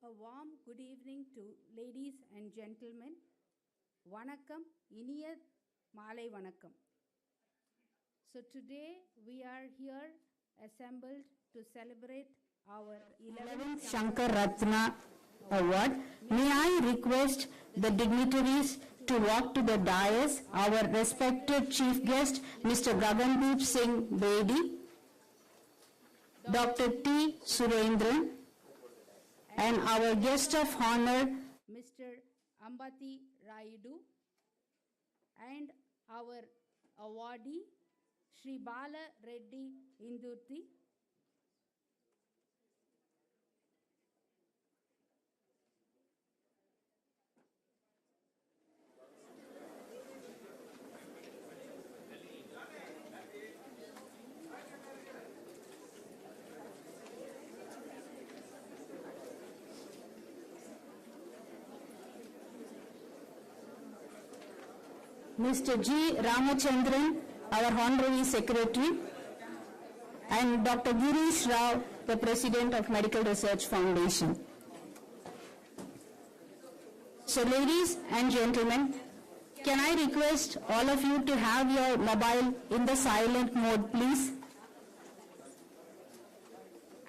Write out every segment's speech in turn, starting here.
A warm good evening to ladies and gentlemen. Vanakkam, Iniya Malai Vanakkam. So today we are here assembled to celebrate our 11th Sankara Ratna Award. May I request the dignitaries to walk to the dais, our respected chief guest, Mr. Gagandeep Singh Bedi, Dr. T. Surendran, and our guest of honor, Mr. Ambati Raidu, and our awardee, Sri Bala Reddy Indurti. Mr. G. Ramachandran, our Honorary Secretary, and Dr. Girish Rao, the President of Medical Research Foundation. So ladies and gentlemen, can I request all of you to have your mobile in the silent mode, please?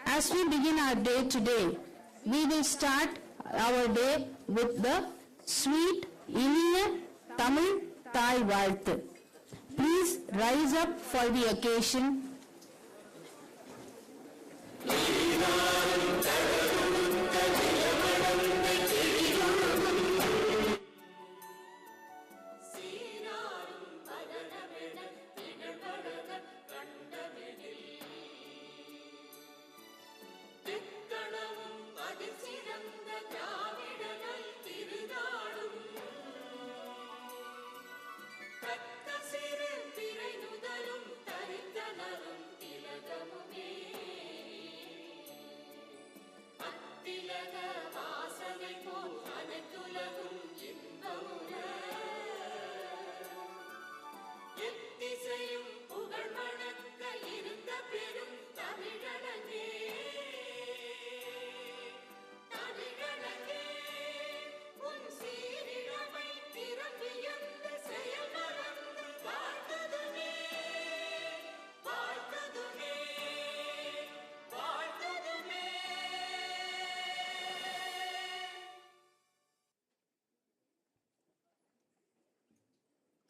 As we begin our day today, we will start our day with the sweet Iniya Tamil Thai Valthu. Please rise up for the occasion.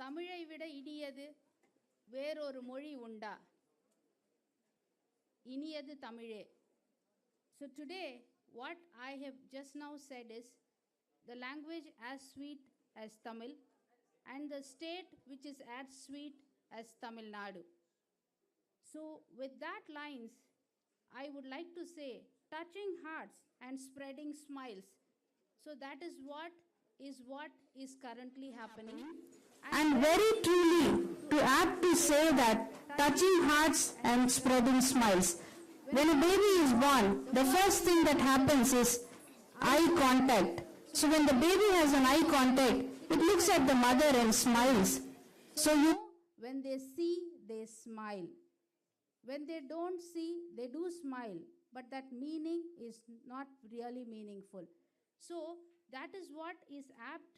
தமிழை விட இனியது வேறொரு மொழி உண்டா? இனியது தமிழே. So today what I have just now said is the language as sweet as Tamil and the state which is as sweet as Tamil Nadu. So with that lines, I would like to say touching hearts and spreading smiles. So that is what is currently happening. And very truly, to apt to say that touching hearts and spreading smiles. When a baby is born, the first thing that happens is eye contact. So when the baby has an eye contact, it looks at the mother and smiles. So when they see, they smile. When they don't see, they do smile. But that meaning is not really meaningful. So that is what is apt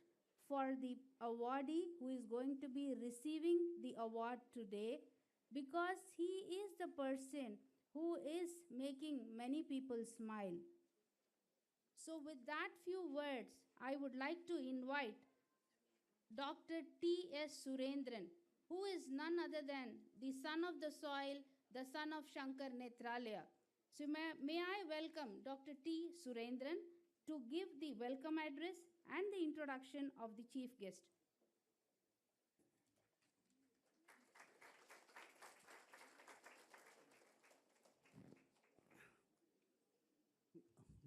for the awardee who is going to be receiving the award today, because he is the person who is making many people smile. So with that few words, I would like to invite Dr. T.S. Surendran, who is none other than the son of the soil, the son of Sankara Nethralaya. So may I welcome Dr. T. Surendran to give the welcome address and the introduction of the chief guest.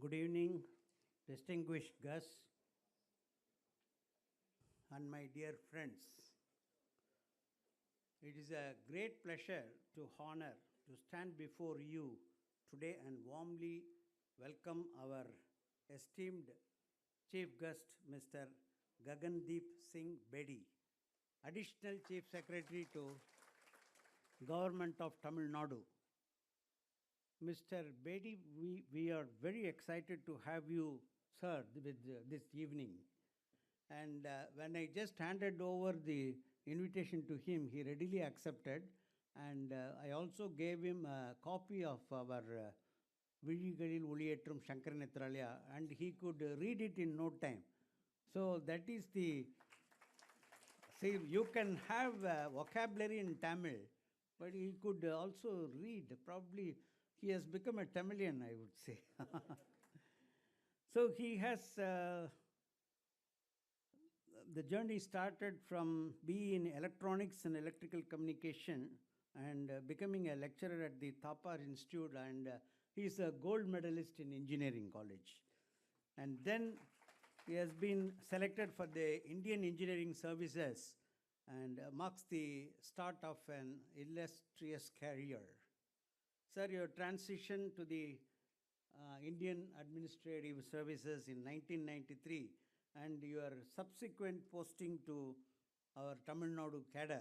Good evening, distinguished guests and my dear friends. It is a great pleasure to honor to stand before you today and warmly welcome our esteemed Chief Guest, Mr. Gagandeep Singh Bedi, Additional Chief Secretary to Government of Tamil Nadu. Mr. Bedi, we are very excited to have you, sir, with this evening. And when I just handed over the invitation to him, he readily accepted. And I also gave him a copy of our Vizhigalil Uliyetrum Sankara Nethralaya, and he could read it in no time. So that is the, see, you can have vocabulary in Tamil, but he could also read. Probably he has become a Tamilian, I would say. So he has, the journey started from being in electronics and electrical communication and becoming a lecturer at the Thapar Institute, and he is a gold medalist in engineering college. And then he has been selected for the Indian Engineering Services and marks the start of an illustrious career. Sir, your transition to the Indian Administrative Services in 1993 and your subsequent posting to our Tamil Nadu cadre,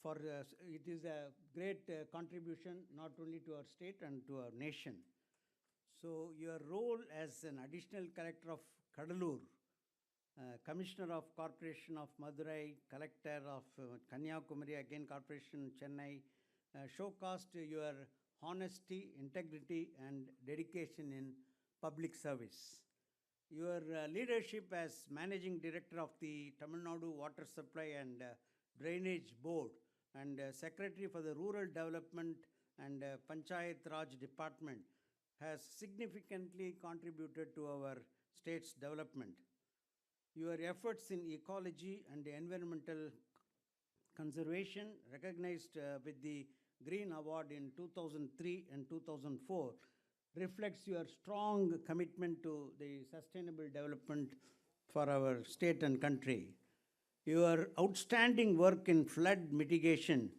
for it is a great contribution not only to our state and to our nation. So your role as an additional collector of Kadalur, Commissioner of Corporation of Madurai, Collector of Kanyakumari, again Corporation Chennai, showcased your honesty, integrity, and dedication in public service. Your leadership as Managing Director of the Tamil Nadu Water Supply and Drainage Board and Secretary for the Rural Development and Panchayat Raj Department has significantly contributed to our state's development. Your efforts in ecology and environmental conservation, recognized with the Green Award in 2003 and 2004, reflects your strong commitment to the sustainable development for our state and country. Your outstanding work in flood mitigation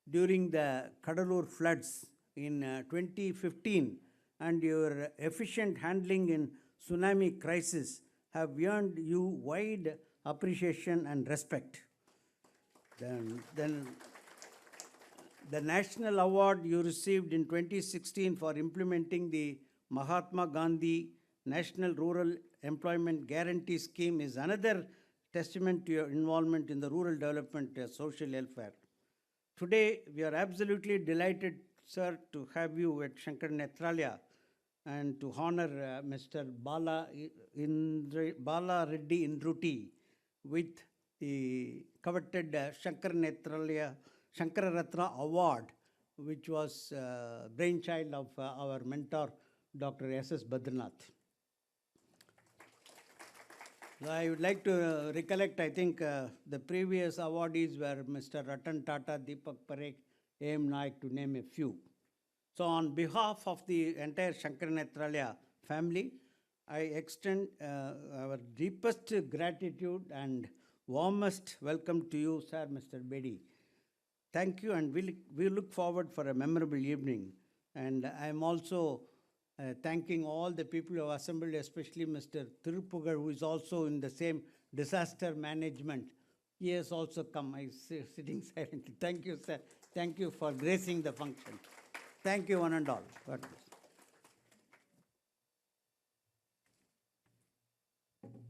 during the Kadalur floods in 2015 and your efficient handling in tsunami crisis have earned you wide appreciation and respect. Then the national award you received in 2016 for implementing the Mahatma Gandhi National Rural Employment Guarantee Scheme is another testament to your involvement in the rural development and social welfare. Today, we are absolutely delighted, sir, to have you at Sankara Nethralaya and to honor Mr. Bala Reddy Indurti with the coveted Sankara Ratna Award, which was brainchild of our mentor, Dr. S.S. Badranath. I would like to recollect, I think the previous awardees were Mr. Ratan Tata, Deepak Parekh, A.M. Naik, to name a few. So on behalf of the entire Sankara Nethralaya family, I extend our deepest gratitude and warmest welcome to you, sir, Mr. Bedi. Thank you, and we look forward for a memorable evening. And I am also thanking all the people who have assembled, especially Mr. Thirupugar, who is also in the same disaster management. He has also come. I is sitting silently. Thank you, sir. Thank you for gracing the function. Thank you, one and all. God bless.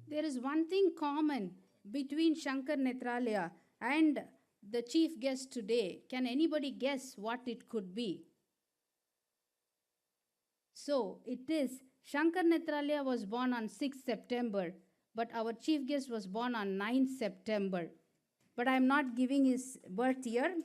There is one thing common between Sankara Nethralaya and the chief guest today. Can anybody guess what it could be? So, it is Sankara Nethralaya was born on 6th September, but our chief guest was born on 9th September. But I am not giving his birth year.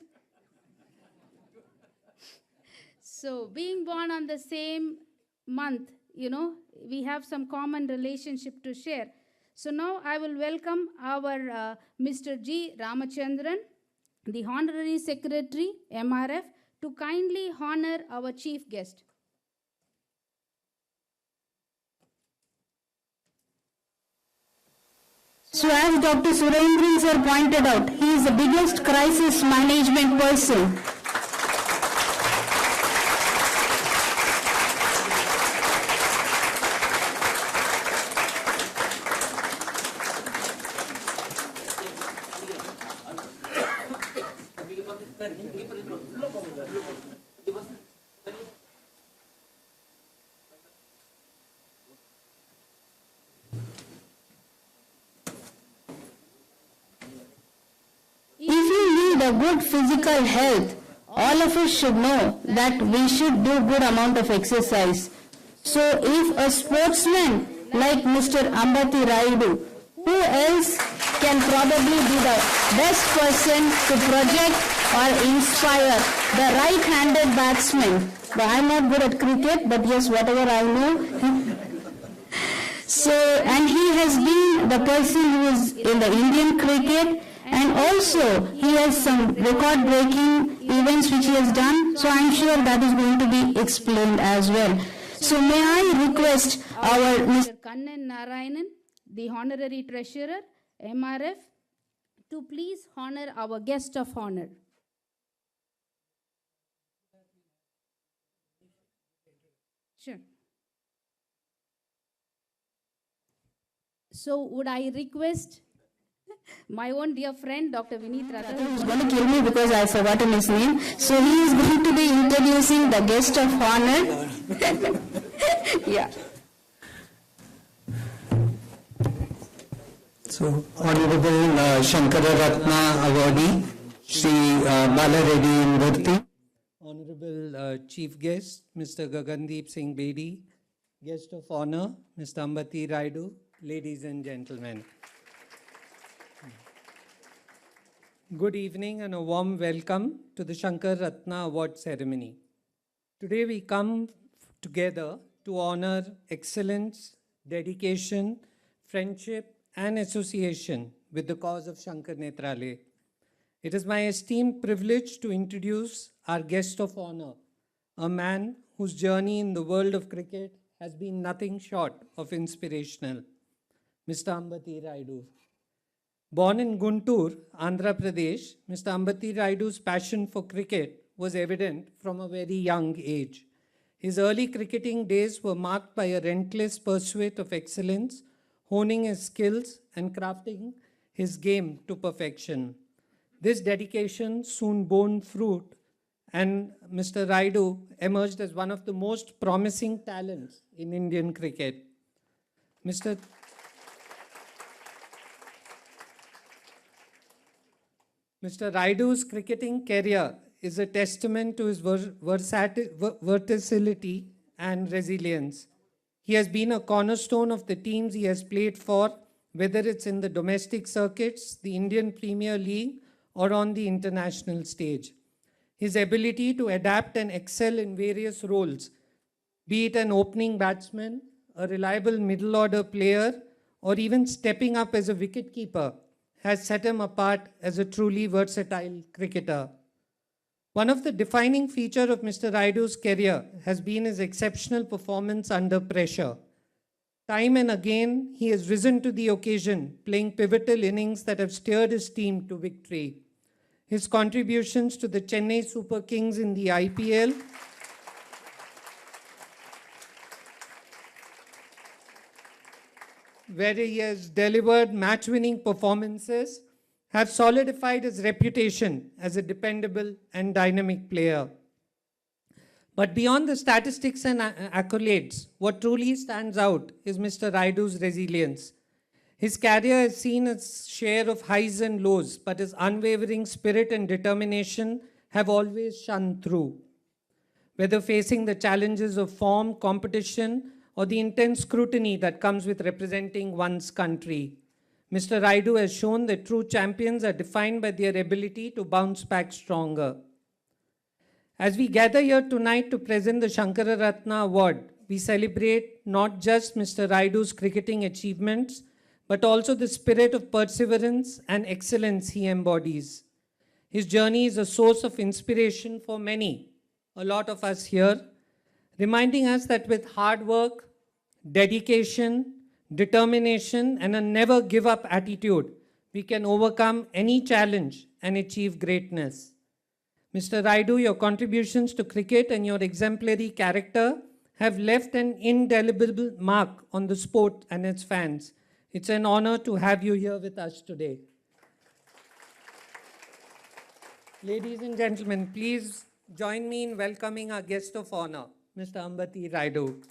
So, being born on the same month, we have some common relationship to share. So, now I will welcome our Mr. G. Ramachandran, the Honorary Secretary, MRF, to kindly honor our chief guest. So as Dr. Surendran sir pointed out, he is the biggest crisis management person. need a good physical health, all of us should know that we should do good amount of exercise. So if a sportsman like Mr. Ambati Raidu, who else can probably be the best person to project or inspire the right-handed batsman? But I'm not good at cricket, but yes, whatever I know. So, and he has been the person who is in the Indian cricket, and also he has some record-breaking events which he has done. So I'm sure that is going to be explained as well. So may I request our Mr. Kannan Narayanan, the Honorary Treasurer, MRF, to please honor our guest of honor. Sure. So would I request my own dear friend, Dr. Vineet Ratha, He is going to kill me because I have forgotten his name. So he is going to be introducing the guest of honor. Yeah. So, Honorable Sankara Ratna Awardee, Sri Bala Reddy Indurti. Honorable Chief Guest, Mr. Gagandeep Singh Bedi. Guest of Honor, Mr. Ambati Raidu. Ladies and gentlemen. Good evening and a warm welcome to the Sankara Ratna Award ceremony. Today we come together to honor excellence, dedication, friendship and association with the cause of Sankara Nethralaya. It is my esteemed privilege to introduce our guest of honor, a man whose journey in the world of cricket has been nothing short of inspirational, Mr. Ambati Raidu. Born in Guntur, Andhra Pradesh, Mr. Ambati Raidu's passion for cricket was evident from a very young age. His early cricketing days were marked by a relentless pursuit of excellence, honing his skills and crafting his game to perfection. This dedication soon bore fruit, and Mr. Raidu emerged as one of the most promising talents in Indian cricket. Mr. Raidu's cricketing career is a testament to his versatility and resilience. He has been a cornerstone of the teams he has played for, whether it's in the domestic circuits, the Indian Premier League, or on the international stage. His ability to adapt and excel in various roles, be it an opening batsman, a reliable middle order player, or even stepping up as a wicketkeeper, has set him apart as a truly versatile cricketer. One of the defining features of Mr. Raidu's career has been his exceptional performance under pressure. Time and again, he has risen to the occasion, playing pivotal innings that have steered his team to victory. His contributions to the Chennai Super Kings in the IPL where he has delivered match-winning performances, have solidified his reputation as a dependable and dynamic player. But beyond the statistics and accolades, what truly stands out is Mr. Raidu's resilience. His career has seen its share of highs and lows, but his unwavering spirit and determination have always shone through. Whether facing the challenges of form, competition, or the intense scrutiny that comes with representing one's country, Mr. Raidu has shown that true champions are defined by their ability to bounce back stronger. As we gather here tonight to present the Sankara Ratna Award, we celebrate not just Mr. Raidu's cricketing achievements, but also the spirit of perseverance and excellence he embodies. His journey is a source of inspiration for many, a lot of us here, reminding us that with hard work, dedication, determination, and a never give up attitude, we can overcome any challenge and achieve greatness. Mr. Raidu, your contributions to cricket and your exemplary character have left an indelible mark on the sport and its fans. It's an honor to have you here with us today. Ladies and gentlemen, please join me in welcoming our guest of honor, Mr. Ambati Raidu.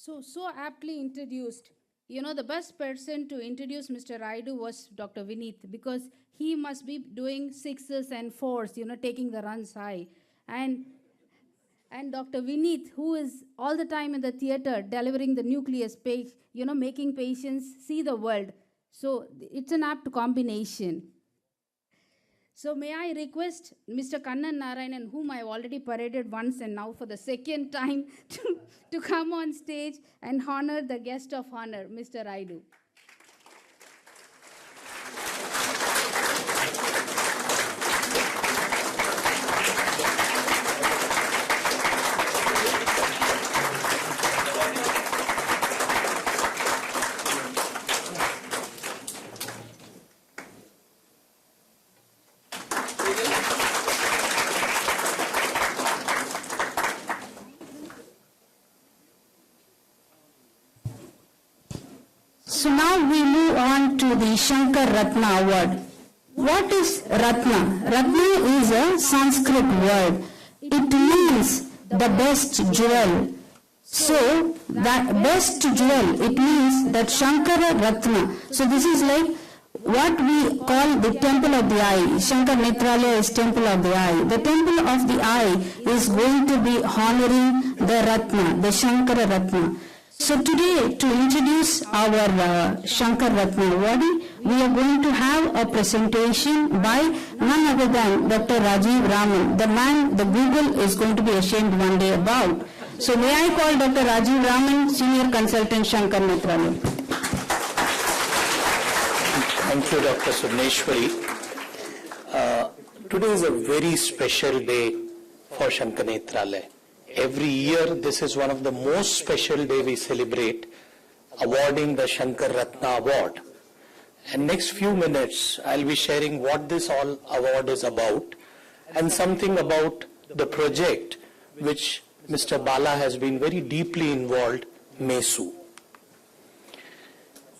So aptly introduced. You know, the best person to introduce Mr. Raidu was Dr. Vineet, because he must be doing sixes and fours, you know, taking the runs high. And Dr. Vineet, who is all the time in the theater delivering the nucleus page, you know, making patients see the world. So it's an apt combination. So may I request Mr. Kannan Narayanan, whom I have already paraded once and now for the second time, to come on stage and honor the guest of honor, Mr. Raidu. So now we move on to the Sankara Ratna Award. What is Ratna? Ratna is a Sanskrit word. It means the best jewel. So that best jewel, it means that Sankara Ratna. So this is like what we call the temple of the eye. Sankara Nethralaya is temple of the eye. The temple of the eye is going to be honoring the Ratna, the Sankara Ratna. So today, to introduce our Sankara Ratna Awardee, we are going to have a presentation by none other than Dr. Rajiv Raman, the man the Google is going to be ashamed one day about. So may I call Dr. Rajiv Raman, Senior Consultant, Sankara Nethralaya. Thank you, Dr. Subneshwari. Today is a very special day for Sankara Nethralaya. Every year, this is one of the most special day we celebrate, awarding the Sankara Ratna Award. And next few minutes, I'll be sharing what this all award is about and something about the project which Mr. Bala has been very deeply involved, MESU.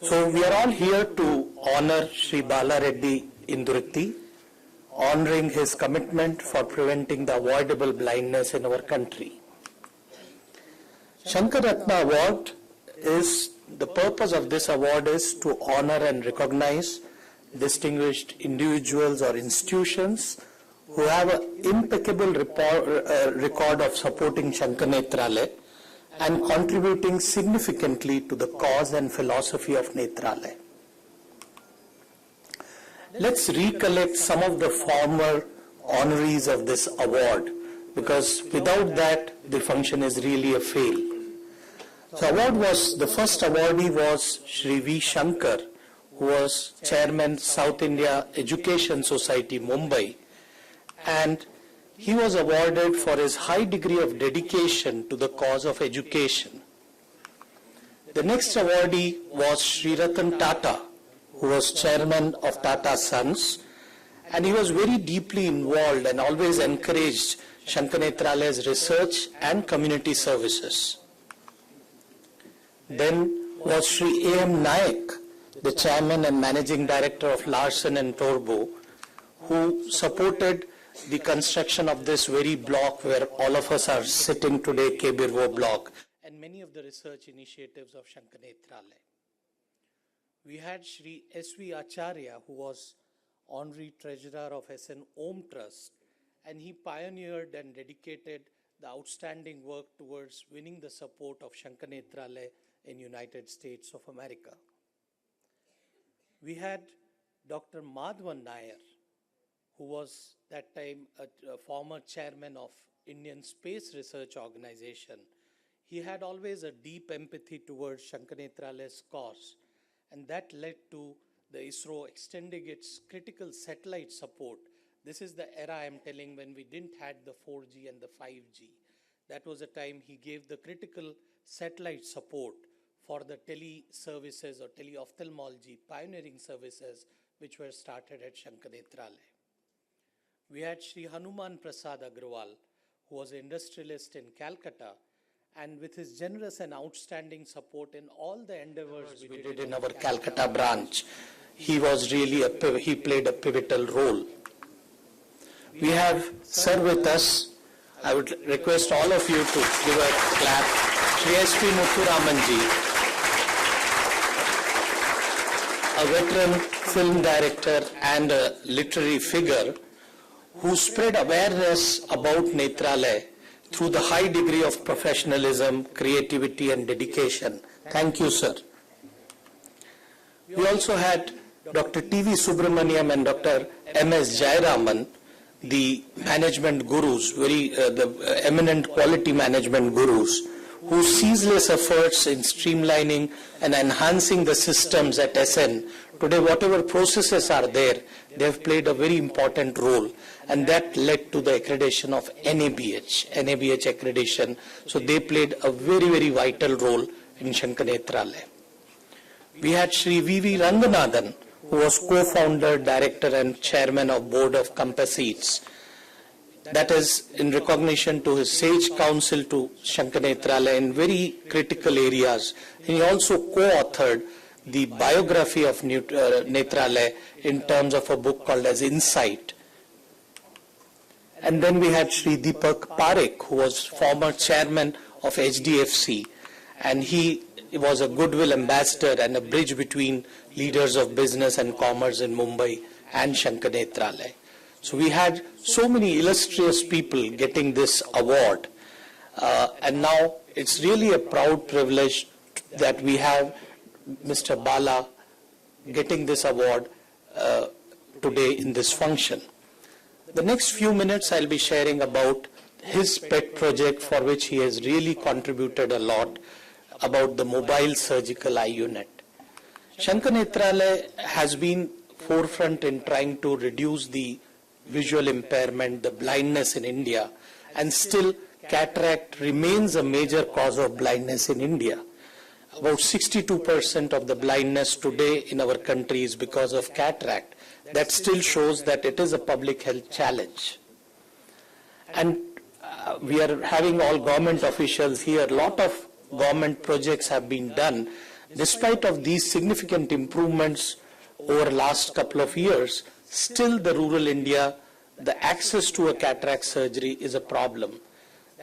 So we are all here to honor Sri Bala Reddy Indurti, honoring his commitment for preventing the avoidable blindness in our country. Sankara Ratna Award is, the purpose of this award is to honor and recognize distinguished individuals or institutions who have an impeccable record of supporting Sankara Nethralaya and contributing significantly to the cause and philosophy of Nethralaya. Let's recollect some of the former honorees of this award, because without that, the function is really a fail. So the first awardee was Shri V. Shankar, who was Chairman South India Education Society, Mumbai, and he was awarded for his high degree of dedication to the cause of education. The next awardee was Sri Ratan Tata, who was Chairman of Tata Sons, and he was very deeply involved and always encouraged Sankara Nethralaya's research and community services. Then was Sri A.M. Naik, the Chairman and Managing Director of Larsen Tourbo, who supported the construction of this very block where all of us are sitting today, Kebirwo block, and many of the research initiatives of Sankara Nethralaya. We had Sri S.V. Acharya, who was Honorary Treasurer of SN Om Trust, and he pioneered and dedicated the outstanding work towards winning the support of Sankara Nethralaya in United States of America. We had Dr. Madhavan Nair, who was that time a former chairman of Indian Space Research Organization. He had always a deep empathy towards Sankara Nethralaya's cause, and that led to the ISRO extending its critical satellite support. This is the era I'm telling when we didn't had the 4G and the 5G. That was a time he gave the critical satellite support for the tele-services or tele-ophthalmology pioneering services which were started at Sankara Nethralaya. We had Sri Hanuman Prasad Agrawal, who was an industrialist in Calcutta, and with his generous and outstanding support in all the endeavors we did in our Calcutta branch, he played a pivotal role. We have Sir with us. I would request all of you to give a clap. Shri S.P. Muthuramanji, a veteran film director and a literary figure who spread awareness about Nethralaya through the high degree of professionalism, creativity and dedication. Thank you, sir. We also had Dr. T.V. Subramaniam and Dr. M.S. Jayaraman, the management gurus, the eminent quality management gurus, whose ceaseless efforts in streamlining and enhancing the systems at SN. Today, whatever processes are there, they have played a very important role, and that led to the accreditation of NABH accreditation. So they played a very, very vital role in Sankara Nethralaya. We had Shri V.V. Ranganathan, who was co-founder, director and chairman of board of Compass Eats. That is in recognition to his sage counsel to Sankara Nethralaya in very critical areas. And he also co-authored the biography of Nethralaya in terms of a book called as Insight. And then we had Shri Deepak Parekh, who was former chairman of HDFC, and he was a goodwill ambassador and a bridge between leaders of business and commerce in Mumbai and Sankara Nethralaya. So we had so many illustrious people getting this award, and now it's really a proud privilege that we have Mr. Bala getting this award today in this function. The next few minutes I'll be sharing about his pet project for which he has really contributed a lot, about the mobile surgical eye unit. Sankara Nethralaya has been forefront in trying to reduce the visual impairment, the blindness in India, and still cataract remains a major cause of blindness in India. About 62% of the blindness today in our country is because of cataract. That still shows that it is a public health challenge. And we are having all government officials here. A lot of government projects have been done. Despite of these significant improvements over the last couple of years, still the rural India, the access to a cataract surgery is a problem.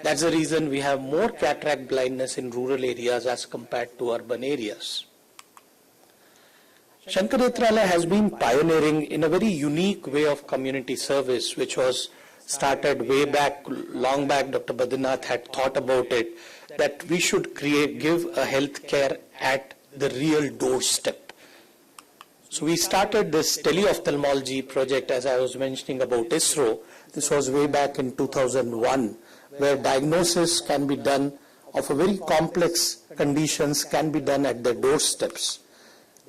That's the reason we have more cataract blindness in rural areas as compared to urban areas. Sankara Nethralaya has been pioneering in a very unique way of community service, which was started way back, long back. Dr. Badrinath had thought about it, that we should give a health care at the real doorstep. So we started this teleophthalmology project, as I was mentioning about ISRO. This was way back in 2001, where diagnosis can be done of a very complex conditions can be done at the doorsteps.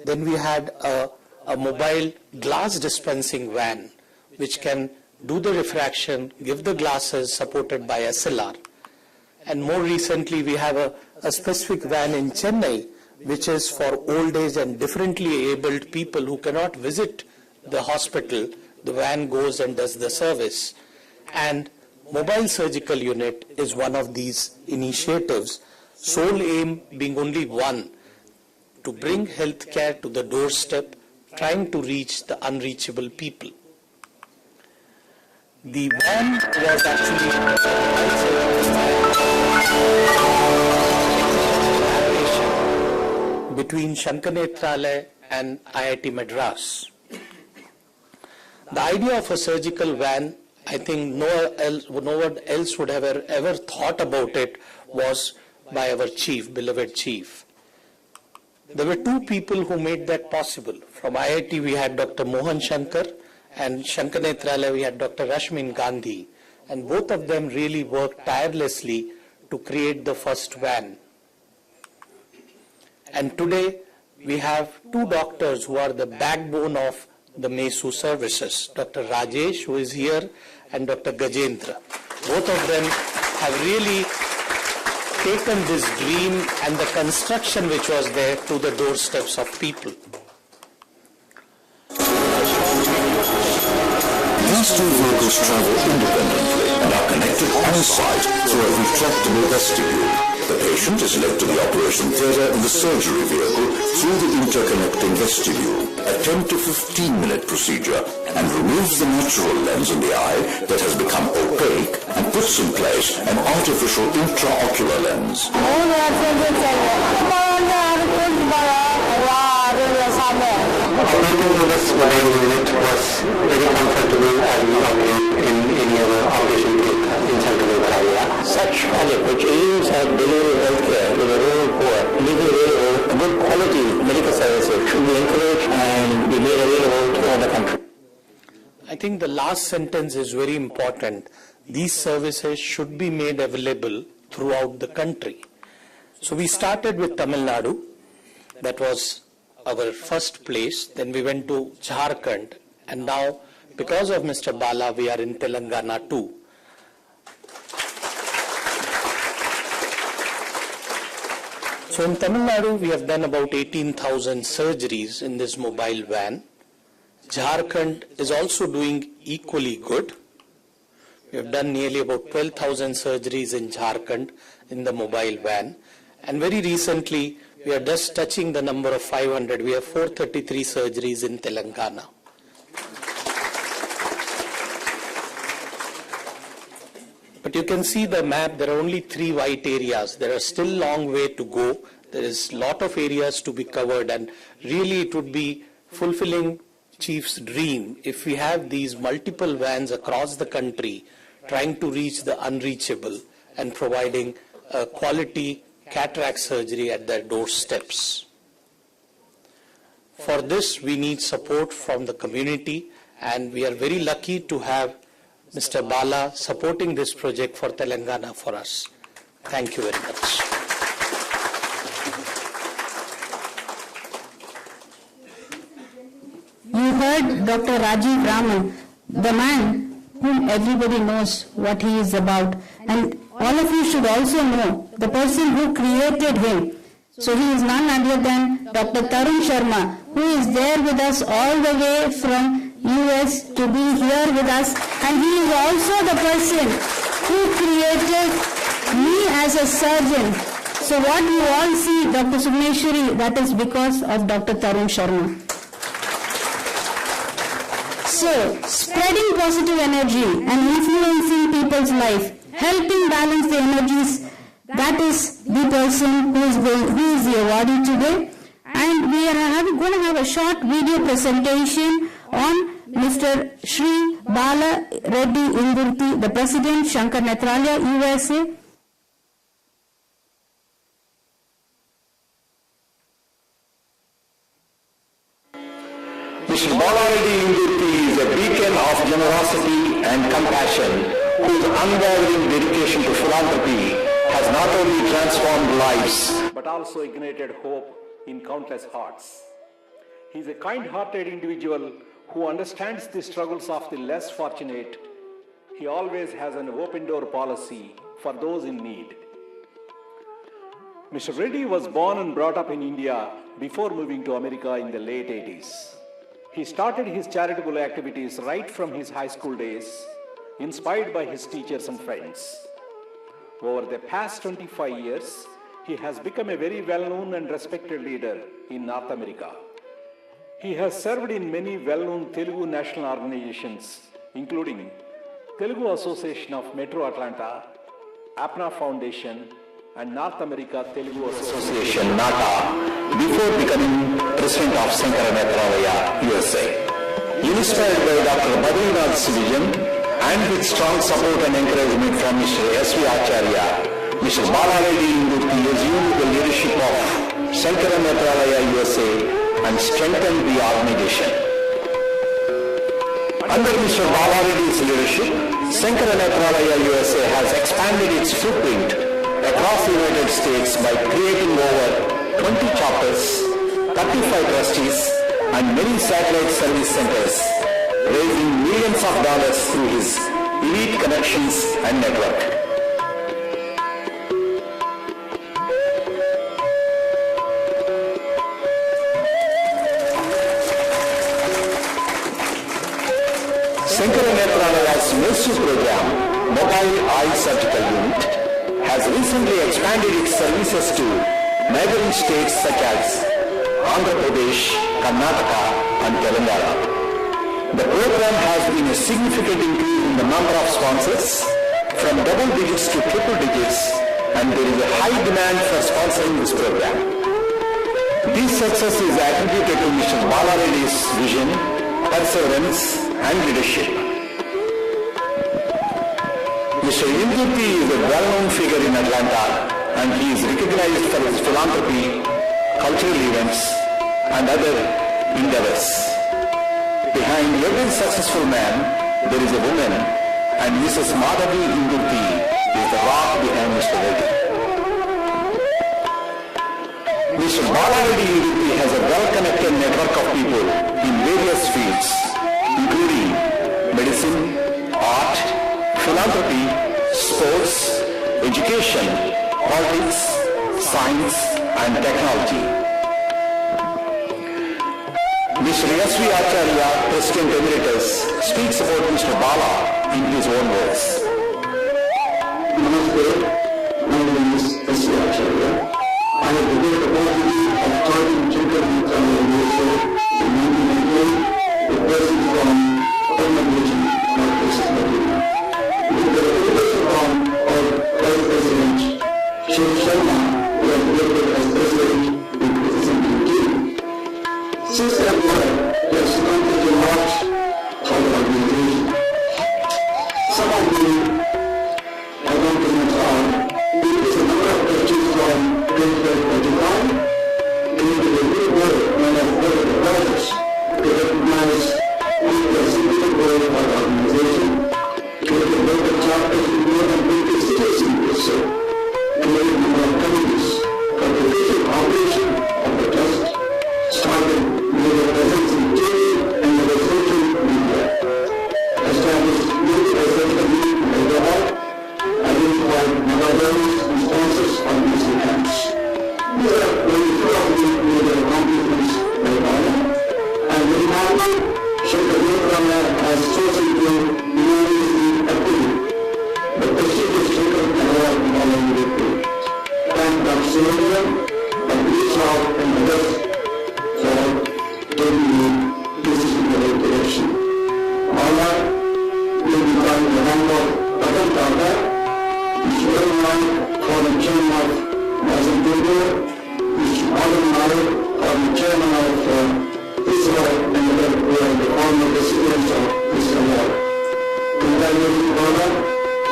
Then we had a mobile glass dispensing van, which can do the refraction, give the glasses supported by SLR. And more recently, we have a specific van in Chennai, which is for old age and differently abled people who cannot visit the hospital. The van goes and does the service. And mobile surgical unit is one of these initiatives, sole aim being only one, to bring health care to the doorstep, trying to reach the unreachable people. The van was actually between Sankara Nethralaya and IIT Madras. The idea of a surgical van, I think no one else would have ever thought about it, was by our chief, beloved chief. There were two people who made that possible. From IIT we had Dr. Mohan Shankar, and Sankara Nethralaya we had Dr. Rashmin Gandhi, and both of them really worked tirelessly to create the first van. And today we have two doctors who are the backbone of the MESU services, Dr. Rajesh, who is here, and Dr. Gajendra. Both of them have really taken this dream and the construction which was there to the doorsteps of people. These two vehicles travel independently and are connected on-site through a retractable vestibule. The patient is led to the operation theatre in the surgery vehicle through the interconnecting vestibule. A 10 to 15-minute procedure, and removes the natural lens in the eye that has become opaque and puts in place an artificial intraocular lens. Operating this mobile unit was very comfortable and not in any other operation in Sankara Nethralaya. Such project which aims at delivering healthcare to the rural poor, making available good quality medical services should be encouraged and be made available to all the country. I think the last sentence is very important. These services should be made available throughout the country. So we started with Tamil Nadu. That was our first place. Then we went to Jharkhand. And now, because of Mr. Bala, we are in Telangana too. So in Tamil Nadu, we have done about 18,000 surgeries in this mobile van. Jharkhand is also doing equally good. We have done nearly about 12,000 surgeries in Jharkhand in the mobile van. And very recently, we are just touching the number of 500. We have 433 surgeries in Telangana. But you can see the map, there are only 3 white areas. There are still a long way to go. There is a lot of areas to be covered, and really it would be fulfilling Chief's dream if we have these multiple vans across the country trying to reach the unreachable and providing quality cataract surgery at their doorsteps. For this, we need support from the community, and we are very lucky to have Mr. Bala supporting this project for Telangana for us. Thank you very much. You heard Dr. Rajiv Raman, the man whom everybody knows what he is about, and all of you should also know the person who created him. So he is none other than Dr. Tarun Sharma, who is there with us all the way from US to be here with us, and he is also the person who created me as a surgeon. So what you all see, Dr. Subneshwari, that is because of Dr. Tarun Sharma. So, spreading positive energy and influencing people's life, helping balance the energies, that is the person who is the awardee today. And we are going to have a short video presentation on Mr. Sri Bala Reddy Indurti, the President, Sankara Nethralaya, USA. Mr. Bala Reddy Indurti is a beacon of generosity and compassion, whose unwavering dedication to philanthropy has not only transformed lives but also ignited hope in countless hearts. He is a kind-hearted individual who understands the struggles of the less fortunate. He always has an open-door policy for those in need. Mr. Reddy was born and brought up in India before moving to America in the late 80s. He started his charitable activities right from his high school days, inspired by his teachers and friends. Over the past 25 years, he has become a very well-known and respected leader in North America. He has served in many well-known Telugu national organizations, including Telugu Association of Metro Atlanta, APNA Foundation, and North America Telugu Association, NATA, before becoming President of Sankara Nethralaya, USA. Inspired by Dr. Madhavan Nair's vision and with strong support and encouragement from Mr. S.V. Acharya, Mr. Bala Reddy Indurti assumed the leadership of Sankara Nethralaya, USA and strengthened the organization. Under Mr. Bala Reddy's leadership, Sankara Nethralaya, USA has expanded its footprint across the United States by creating over 20 chapters, 35 trustees, and many satellite service centers, raising millions of dollars through his elite connections and network. Sankara Nethralaya's MESU program, Mobile Eye Surgical Unit, has recently expanded its services to neighboring states such as Andhra Pradesh, Karnataka, and Telangana. The program has been a significant increase in the number of sponsors, from from double digits to triple digits, and there is a high demand for sponsoring this program. This success is attributed to Mr. Bala Reddy's vision, perseverance, and leadership. Mr. Indurti is a well-known figure in Atlanta, and he is recognized for his philanthropy, cultural events, and other endeavors. Behind every successful man, there is a woman, and Mrs. Madhavan Indurti is the rock behind Mr. Reddy. Mr. Bala Reddy Indurti has a well-connected network of people in various fields, including medicine, art, philanthropy, sports, education, politics, science, and technology. Mr. S.V. Acharya, President Emeritus, speaks about Mr. Bala in his own words. Namaste, my name is S.V. Acharya. I have the great opportunity of starting Sankara Nethralaya USA in 1998, a person from Tamil North West Madina. With the leadership of our Vice President, Sri Sharma, who was elected as President in 2017. Since that time, he has contributed a lot for the organization. Some of you have not been at all. It is a number of questions from 2025 to the new board known as Board of Advisors to recognize the significant role of our organization, to the local chapters in more than 20 cities in Brazil, to make more committees for the future operation of the trust, started with a presence in TV and the social media, established youth residential youth in Hyderabad, identified megaways and sponsors on these events. These are very few of the major accomplishments by Bala, and very happy Sankara Nethralaya has chosen to unanimously approve the prestigious Sankara Award Bala Reddy. Thank Dr. Sri and reach out and the rest for taking the decision in the right direction. Bala will be trying the hand of Ratan Tata, Mr. Naik, former chairman of Larsen Tourbo, Mr. Madhavan Nair, former chairman of ISRO, and other who are the former recipients of this award. Congratulations, Bala,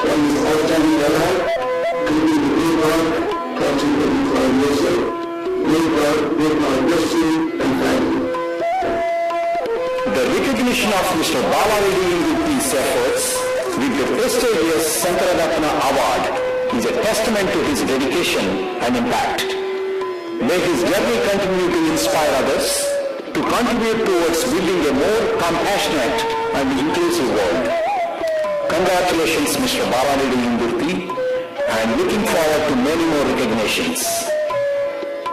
for this outstanding award, doing the great work, touching the USA. May God bless you and thank you. The recognition of Mr. Bala Reddy Indurti's efforts with the prestigious Sankara Ratna Award is a testament to his dedication and impact. May his journey continue to inspire others to contribute towards building a more compassionate and inclusive world. Congratulations, Mr. Bala Reddy Indurti, and looking forward to many more recognitions.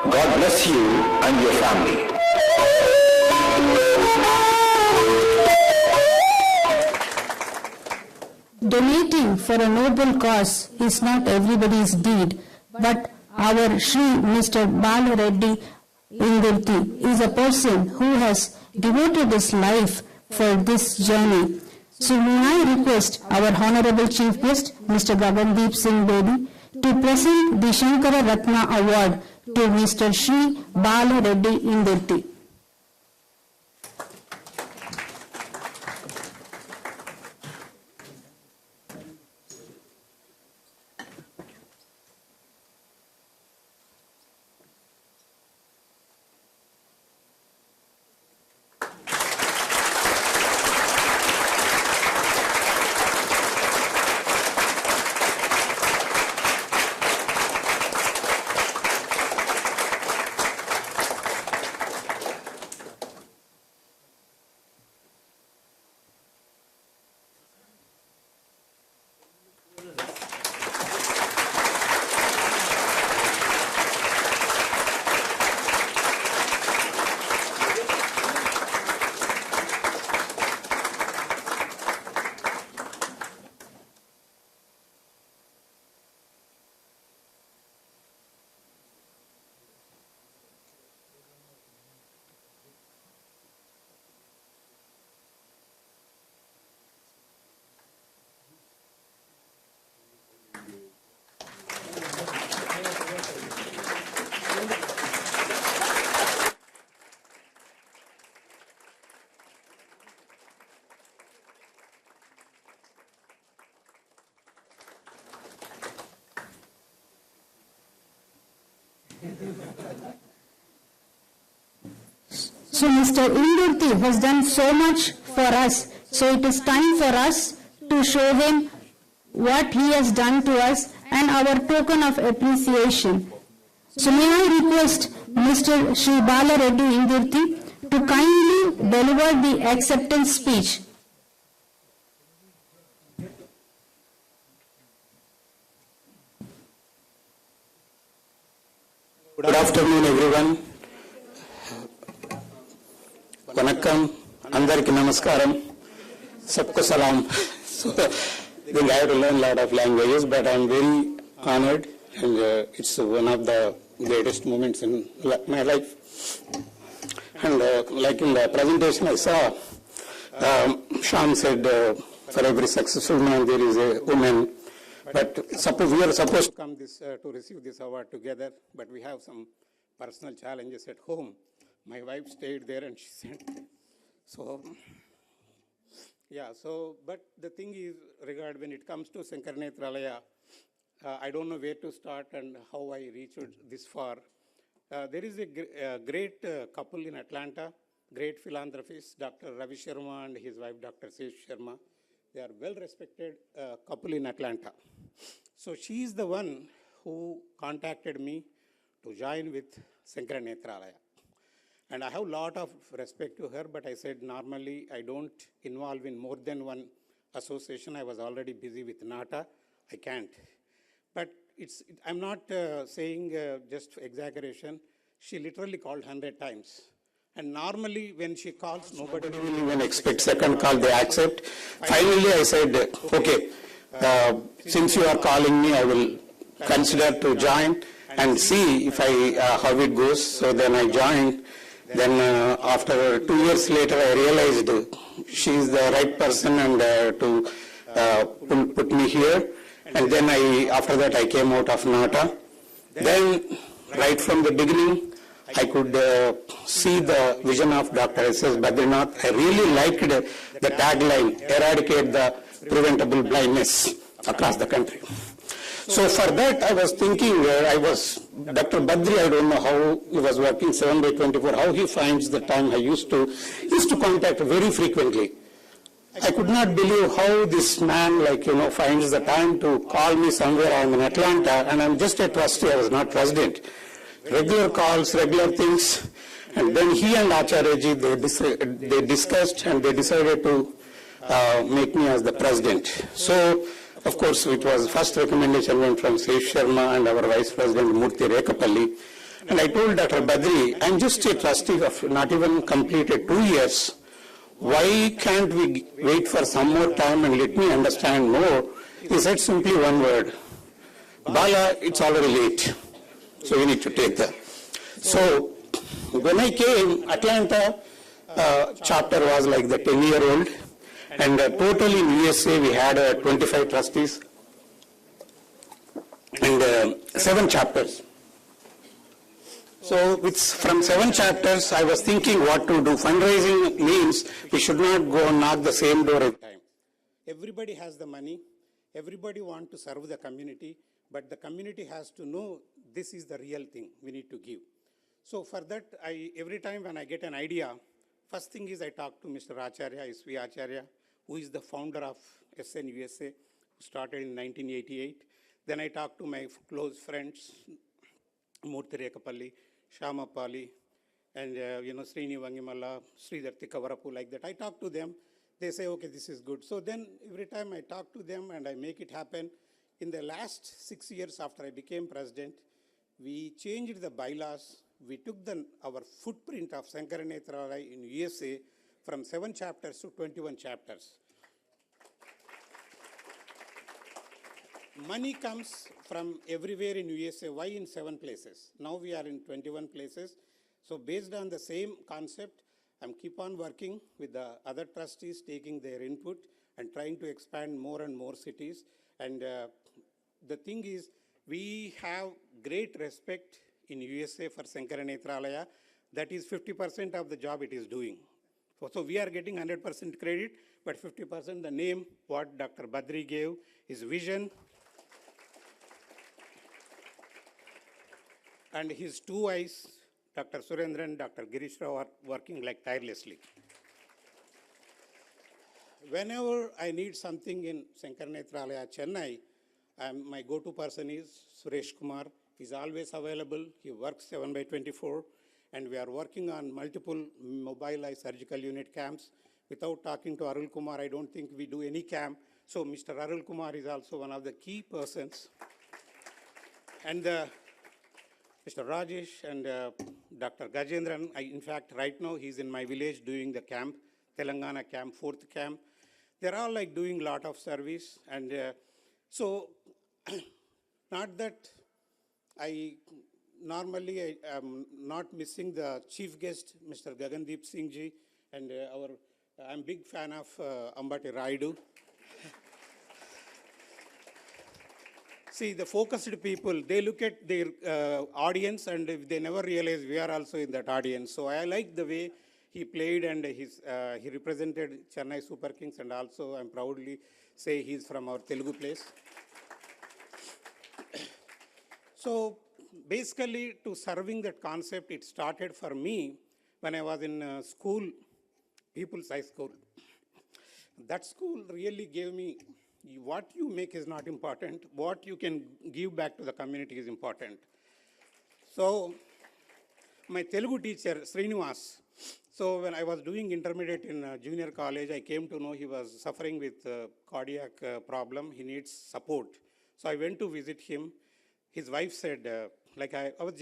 God bless you and your family. Donating for a noble cause is not everybody's deed, but our Sri Mr. Bala Reddy Indurti is a person who has devoted his life for this journey. So may I request our Honorable Chief Guest, Mr. Gagandeep Singh Bedi, to present the Sankara Ratna Award to Mr. Sri Bala Reddy Indurti. So Mr. Indurti has done so much for us. So it is time for us to show him what he has done to us and our token of appreciation. So may I request Mr. Sri Bala Reddy Indurti to kindly deliver the acceptance speech. Good afternoon, everyone. Vanakkam, andariki namaskaram, sabko salam. So, I think I have to learn a lot of languages, but I am very honored, and it's one of the greatest moments in my life. And like in the presentation I saw, Shyam said, for every successful man there is a woman. But suppose we are supposed to come to receive this award together, but we have some personal challenges at home. My wife stayed there and she said, so, yeah, so, but the thing is, when it comes to Sankara Nethralaya, I don't know where to start and how I reached this far. There is a great couple in Atlanta, great philanthropist, Dr. Ravi Sharma and his wife, Dr. Sesh Sharma. They are well-respected couple in Atlanta. So she is the one who contacted me to join with Sankara Nethralaya. And I have a lot of respect to her, but I said normally I don't involve in more than one association. I was already busy with NATA. I can't. But I'm not saying just exaggeration. She literally called 100 times. And normally when she calls, nobody will even expect second call, they accept. Finally I said, okay, since you are calling me, I will consider to join and see if how it goes. So then I joined. Then after 2 years later, I realized she is the right person and to put me here. And then after that I came out of NATA. Then right from the beginning, I could see the vision of Dr. S.S. Badrinath. I really liked the tagline, eradicate the preventable blindness across the country. So for that I was thinking, Dr. Badri, I don't know how he was working 7/24, how he finds the time. He used to contact very frequently. I could not believe how this man, finds the time to call me somewhere. I'm in Atlanta and I'm just a trustee, I was not president. Regular calls, regular things. And then he and Acharyaji, they discussed and they decided to make me as the president. So, of course, it was first recommendation went from Sesh Sharma and our Vice President Murthy Rekapalli. And I told Dr. Badri, I'm just a trustee of not even completed 2 years. Why can't we wait for some more time and let me understand more? He said simply one word, Bala, it's already late. So we need to take that. So when I came, Atlanta chapter was like the 10-year-old. And totally in USA we had 25 trustees and 7 chapters. So from 7 chapters I was thinking what to do. Fundraising means we should not go and knock the same door every time. Everybody has the money, everybody wants to serve the community, but the community has to know this is the real thing we need to give. So for that, every time when I get an idea, first thing is I talk to Mr. Acharya, S.V. Acharya, who is the founder of SN USA, who started in 1988. Then I talk to my close friends, Murthy Rekapalli, Shamapali, and Srini Vangimala, Sridhar Tikavarapu, like that. I talk to them. They say, okay, this is good. So then every time I talk to them and I make it happen. In the last 6 years after I became president, we changed the bylaws. We took our footprint of Sankara Nethralaya in USA from 7 chapters to 21 chapters. Money comes from everywhere in USA. Why in 7 places? Now we are in 21 places. So based on the same concept, I'm keep on working with the other trustees, taking their input and trying to expand more and more cities. And the thing is, we have great respect in USA for Sankara Nethralaya. That is 50% of the job it is doing. So we are getting 100% credit, but 50% the name, what Dr. Badri gave, his vision. and his two eyes, Dr. Surendran, Dr. Girish Rao, are working like tirelessly. Whenever I need something in Sankara Nethralaya, Chennai, my go-to person is Suresh Kumar. He's always available. He works 7/24, and we are working on multiple mobile eye surgical unit camps. Without talking to Arul Kumar, I don't think we do any camp. So Mr. Arul Kumar is also one of the key persons. And Mr. Rajesh and Dr. Gajendran, in fact, right now he's in my village doing the camp, Telangana camp, 4th camp. They're all like doing a lot of service. And so, not that I am not missing the chief guest, Mr. Gagandeep Singh ji, and I'm a big fan of Ambati Raidu. See, the focused people, they look at their audience and they never realize we are also in that audience. So I like the way he played, and he represented Chennai Super Kings, and also I'm proudly say he's from our Telugu place. So basically, to serving that concept, it started for me when I was in school, People's High School. That school really gave me, what you make is not important, what you can give back to the community is important. So my Telugu teacher, Srinivas, so when I was doing intermediate in junior college, I came to know he was suffering with cardiac problem. He needs support. So I went to visit him. His wife said, I was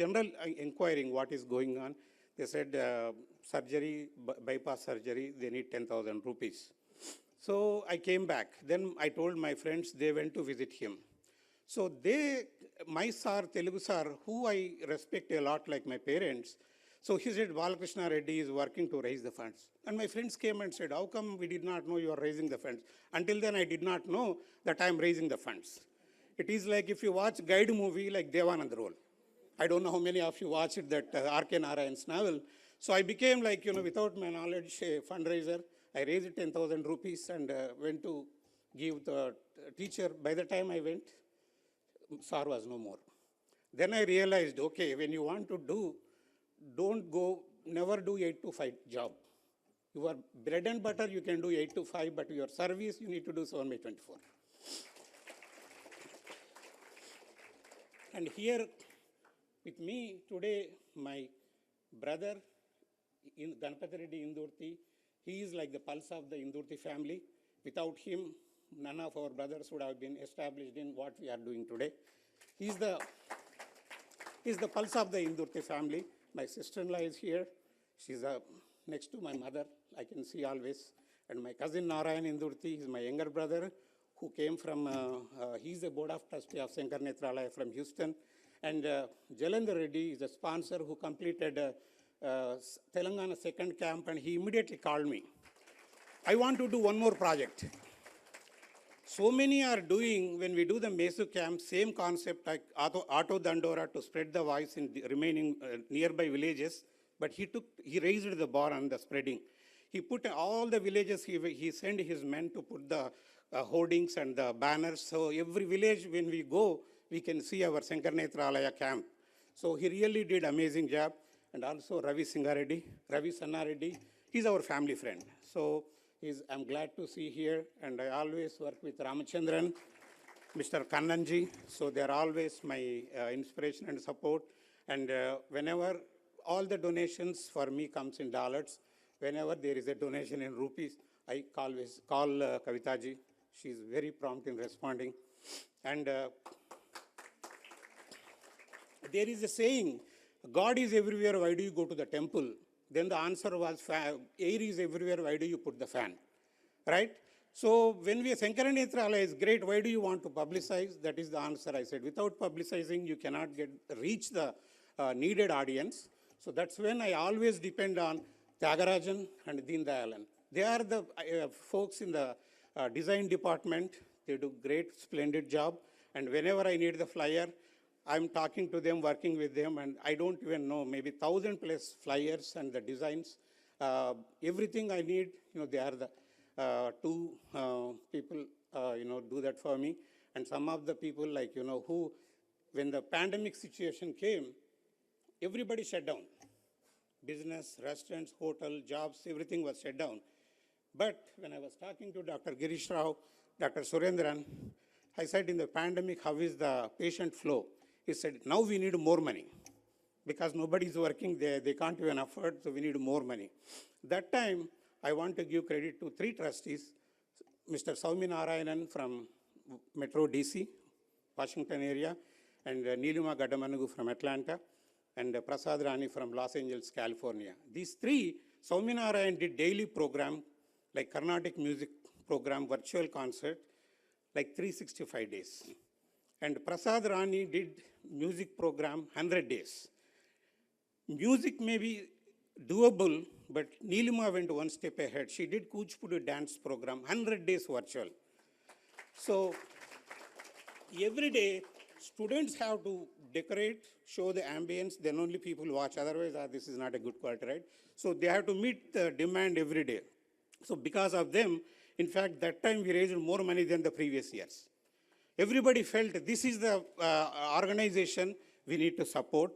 inquiring what is going on. They said, surgery, bypass surgery, they need 10,000 rupees. So I came back. Then I told my friends, they went to visit him. So my sir, Telugu sir, who I respect a lot like my parents, so he said, Balakrishna Reddy is working to raise the funds. And my friends came and said, how come we did not know you are raising the funds? Until then, I did not know that I am raising the funds. It is like if you watch guide movie like Devanand Role. I don't know how many of you watched that R.K. Narayan's novel. So I became like, without my knowledge, a fundraiser. I raised 10,000 rupees and went to give the teacher. By the time I went, sir was no more. Then I realized, okay, when you want to do, never do 8 to 5 job. Your bread and butter, you can do 8 to 5, but your service, you need to do 7/24. And here with me today, my brother, Ganapati Reddy Indurti, he is like the pulse of the Indurti family. Without him, none of our brothers would have been established in what we are doing today. He's the pulse of the Indurti family. My sister-in-law is here. She's next to my mother. I can see always. And my cousin Narayan Indurti is my younger brother, who came from, he's the board of trustee of Sankara Nethralaya from Houston. And Jalendra Reddy is a sponsor who completed Telangana second camp, and he immediately called me. I want to do one more project. So many are doing, when we do the Mesu camp, same concept like Auto Dandora to spread the voice in the remaining nearby villages, but he raised the bar on the spreading. He put all the villages, he sent his men to put the hoardings and the banners. So every village, when we go, we can see our Sankara Nethralaya camp. So he really did amazing job. And also Ravi Sanna Reddy, he's our family friend. So I'm glad to see here, and I always work with Ramachandran, Mr. Kannanji. So they're always my inspiration and support. And whenever all the donations for me comes in dollars, whenever there is a donation in rupees, I always call Kavitaji. She's very prompt in responding. And there is a saying, God is everywhere, why do you go to the temple? Then the answer was, air is everywhere, why do you put the fan? Right? So when we Sankara Nethralaya is great, why do you want to publicize? That is the answer I said. Without publicizing, you cannot reach the needed audience. So that's when I always depend on Tyagarajan and Deen Dayalan. They are the folks in the design department. They do great, splendid job. And whenever I need the flyer, I'm talking to them, working with them, and I don't even know, maybe 1,000+ flyers and the designs. Everything I need, they are the two people, do that for me. And some of the people who, when the pandemic situation came, everybody shut down. Business, restaurants, hotel, jobs, everything was shut down. But when I was talking to Dr. Girish Rao, Dr. Surendran, I said, in the pandemic, how is the patient flow? He said, now we need more money. Because nobody is working, they can't even afford, so we need more money. That time, I want to give credit to 3 trustees, Mr. Saumi Narayanan from Metro DC, Washington area, and Neelima Gadamanugu from Atlanta, and Prasad Rani from Los Angeles, California. These 3, Saumi Narayan did daily program, like Carnatic music program, virtual concert, like 365 days. And Prasad Rani did music program 100 days. Music may be doable, but Neelima went one step ahead. She did Kuchipudi dance program, 100 days virtual. So every day, students have to decorate, show the ambience, then only people watch. Otherwise, this is not a good quality, right? So they have to meet the demand every day. So because of them, in fact, that time we raised more money than the previous years. Everybody felt this is the organization we need to support.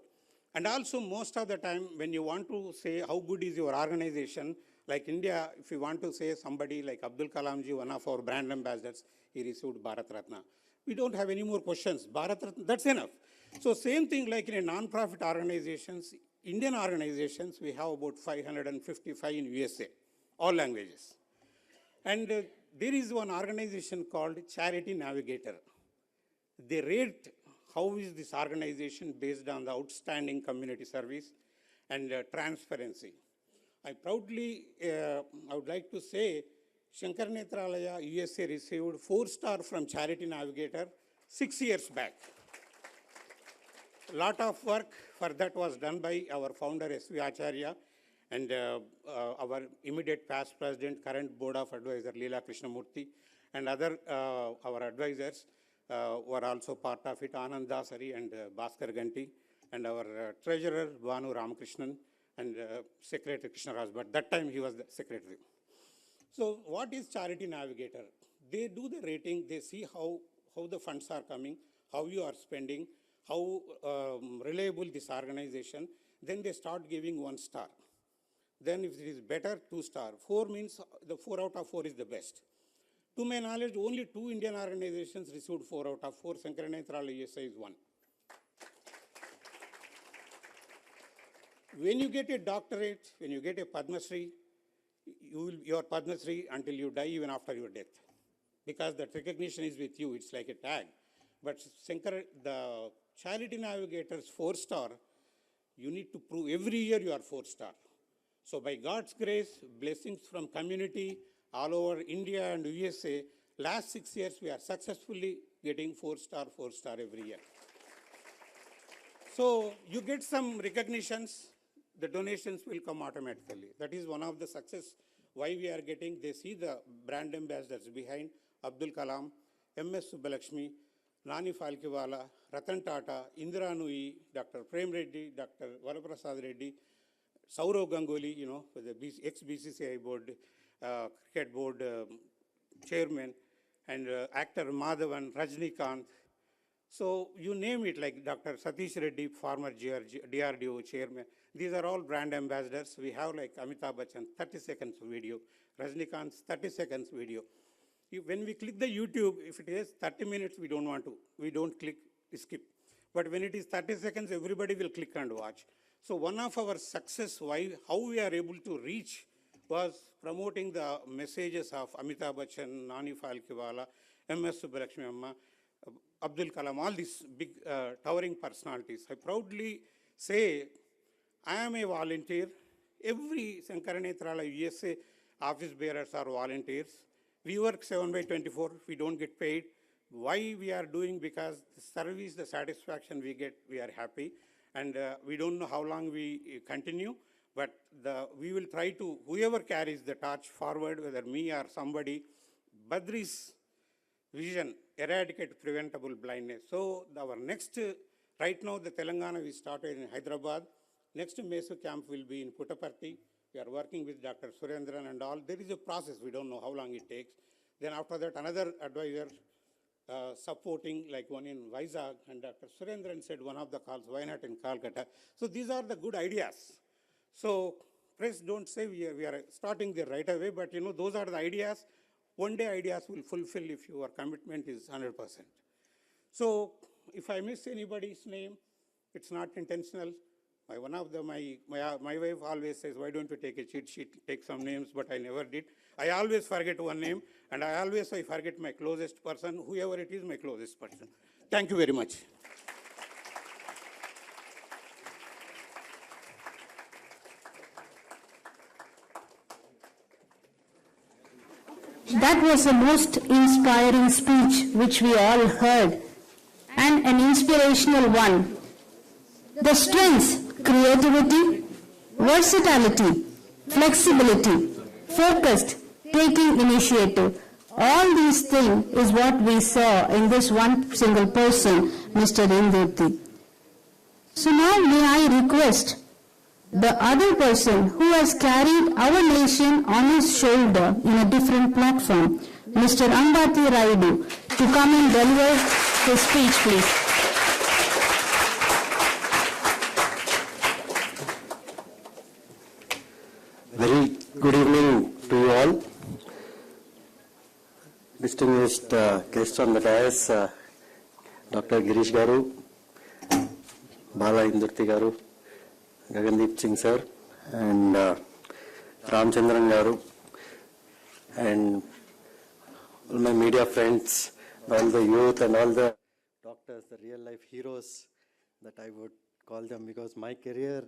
And also, most of the time, when you want to say how good is your organization, like India, if you want to say somebody like Abdul Kalamji, one of our brand ambassadors, he received Bharat Ratna. We don't have any more questions. Bharat Ratna, that's enough. So same thing like in a non-profit organizations, Indian organizations, we have about 555 in USA, all languages. And there is one organization called Charity Navigator. They rate how is this organization based on the outstanding community service and transparency. I proudly, I would like to say, Sankara Nethralaya USA received 4-star from Charity Navigator 6 years back. A lot of work for that was done by our founder, S.V. Acharya, and our immediate past president, current board of advisor, Leela Krishnamurthy, and other our advisors were also part of it, Anand Dasari and Bhaskar Ganti, and our treasurer, Bhanu Ramakrishnan, and secretary Krishna Raj, but that time he was the secretary. So what is Charity Navigator? They do the rating, they see how the funds are coming, how you are spending, how reliable this organization, then they start giving 1 star. Then if it is better, 2 star. 4 means the 4 out of 4 is the best. To my knowledge, only 2 Indian organizations received 4 out of 4. Sankara Nethralaya USA is 1. When you get a doctorate, when you get a Padma Shri, you are Padma Shri until you die, even after your death. Because that recognition is with you, it's like a tag. But Sankara, the Charity Navigator's 4-star, you need to prove every year you are 4-star. So by God's grace, blessings from community all over India and USA, last 6 years we are successfully getting 4-star every year. So you get some recognitions, the donations will come automatically. That is one of the success why we are getting. They see the brand ambassadors behind Abdul Kalam, M.S. Subbulakshmi, Nani Falkiwala, Ratan Tata, Indira Nui, Dr. Prem Reddy, Dr. Varaprasad Reddy, Saurav Ganguly, the ex-BCCI board, cricket board chairman, and actor Madhavan, Rajnikant. So you name it, like Dr. Satish Reddy, former DRDO chairman. These are all brand ambassadors. We have like Amitabh Bachchan, 30 seconds video, Rajnikant's 30 seconds video. When we click the YouTube, if it is 30 minutes, we don't click, skip. But when it is 30 seconds, everybody will click and watch. So one of our success, how we are able to reach was promoting the messages of Amitabh Bachchan, Nani Falkiwala, M.S. Subbulakshmi Amma, Abdul Kalam, all these big towering personalities. I proudly say, I am a volunteer. Every Sankara Nethralaya USA office bearers are volunteers. We work 7/24, we don't get paid. Why we are doing? Because the service, the satisfaction we get, we are happy. And we don't know how long we continue, but we will try to, whoever carries the torch forward, whether me or somebody, Badri's vision, eradicate preventable blindness. So our next, right now the Telangana we started in Hyderabad. Next Mesu camp will be in Puttaparthi. We are working with Dr. Surendran and all. There is a process, we don't know how long it takes. Then after that, another advisor, supporting, like one in Vizag, and Dr. Surendran said one of the calls, why not in Calcutta? So these are the good ideas. So press don't say we are starting there right away, but those are the ideas. One day ideas will fulfill if your commitment is 100%. So if I miss anybody's name, it's not intentional. My wife always says, why don't you take a cheat sheet, take some names, but I never did. I always forget one name, and I forget my closest person, whoever it is, my closest person. Thank you very much. That was the most inspiring speech which we all heard, and an inspirational one. The strengths, creativity, versatility, flexibility, focused, taking initiative, all these things is what we saw in this one single person, Mr. Indurti. So now may I request the other person who has carried our nation on his shoulder in a different platform, Mr. Ambati Raidu, to come and deliver his speech, please. Very good evening to you all. Distinguished guests on the dais, Dr. Girish Garu, Bala Indurti Garu, Gagandeep Singh sir, and Ramchandran Garu, and all my media friends, all the youth and all the doctors, the real life heroes that I would call them, because my career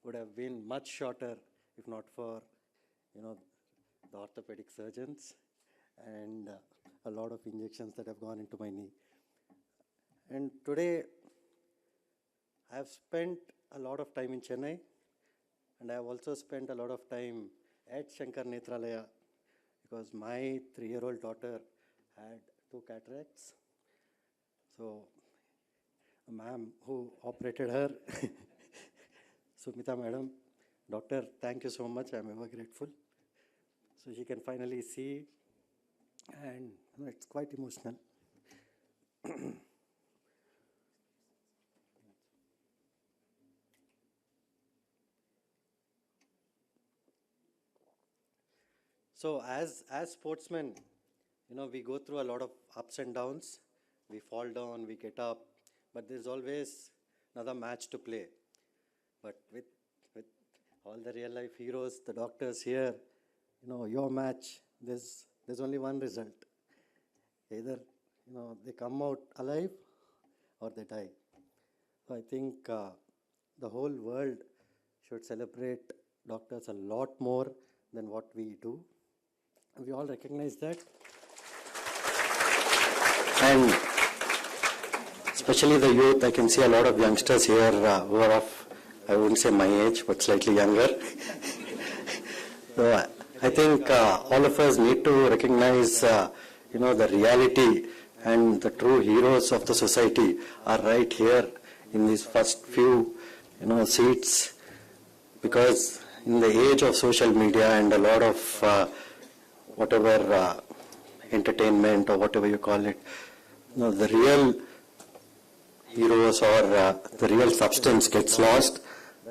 would have been much shorter if not for, the orthopedic surgeons and a lot of injections that have gone into my knee. And today, I have spent a lot of time in Chennai, and I have also spent a lot of time at Sankara Nethralaya, because my 3-year-old daughter had 2 cataracts. So, a ma'am who operated her, Sumita madam, doctor, thank you so much, I am ever grateful. So she can finally see, and it's quite emotional. So as sportsmen, we go through a lot of ups and downs. We fall down, we get up, but there's always another match to play. But with all the real life heroes, the doctors here, your match, there's only one result. Either, they come out alive or they die. So I think the whole world should celebrate doctors a lot more than what we do. We all recognize that. And especially the youth, I can see a lot of youngsters here who are of, I wouldn't say my age, but slightly younger. So I think all of us need to recognize, the reality and the true heroes of the society are right here in these first few, seats. Because in the age of social media and a lot of whatever entertainment or whatever you call it, the real heroes or the real substance gets lost.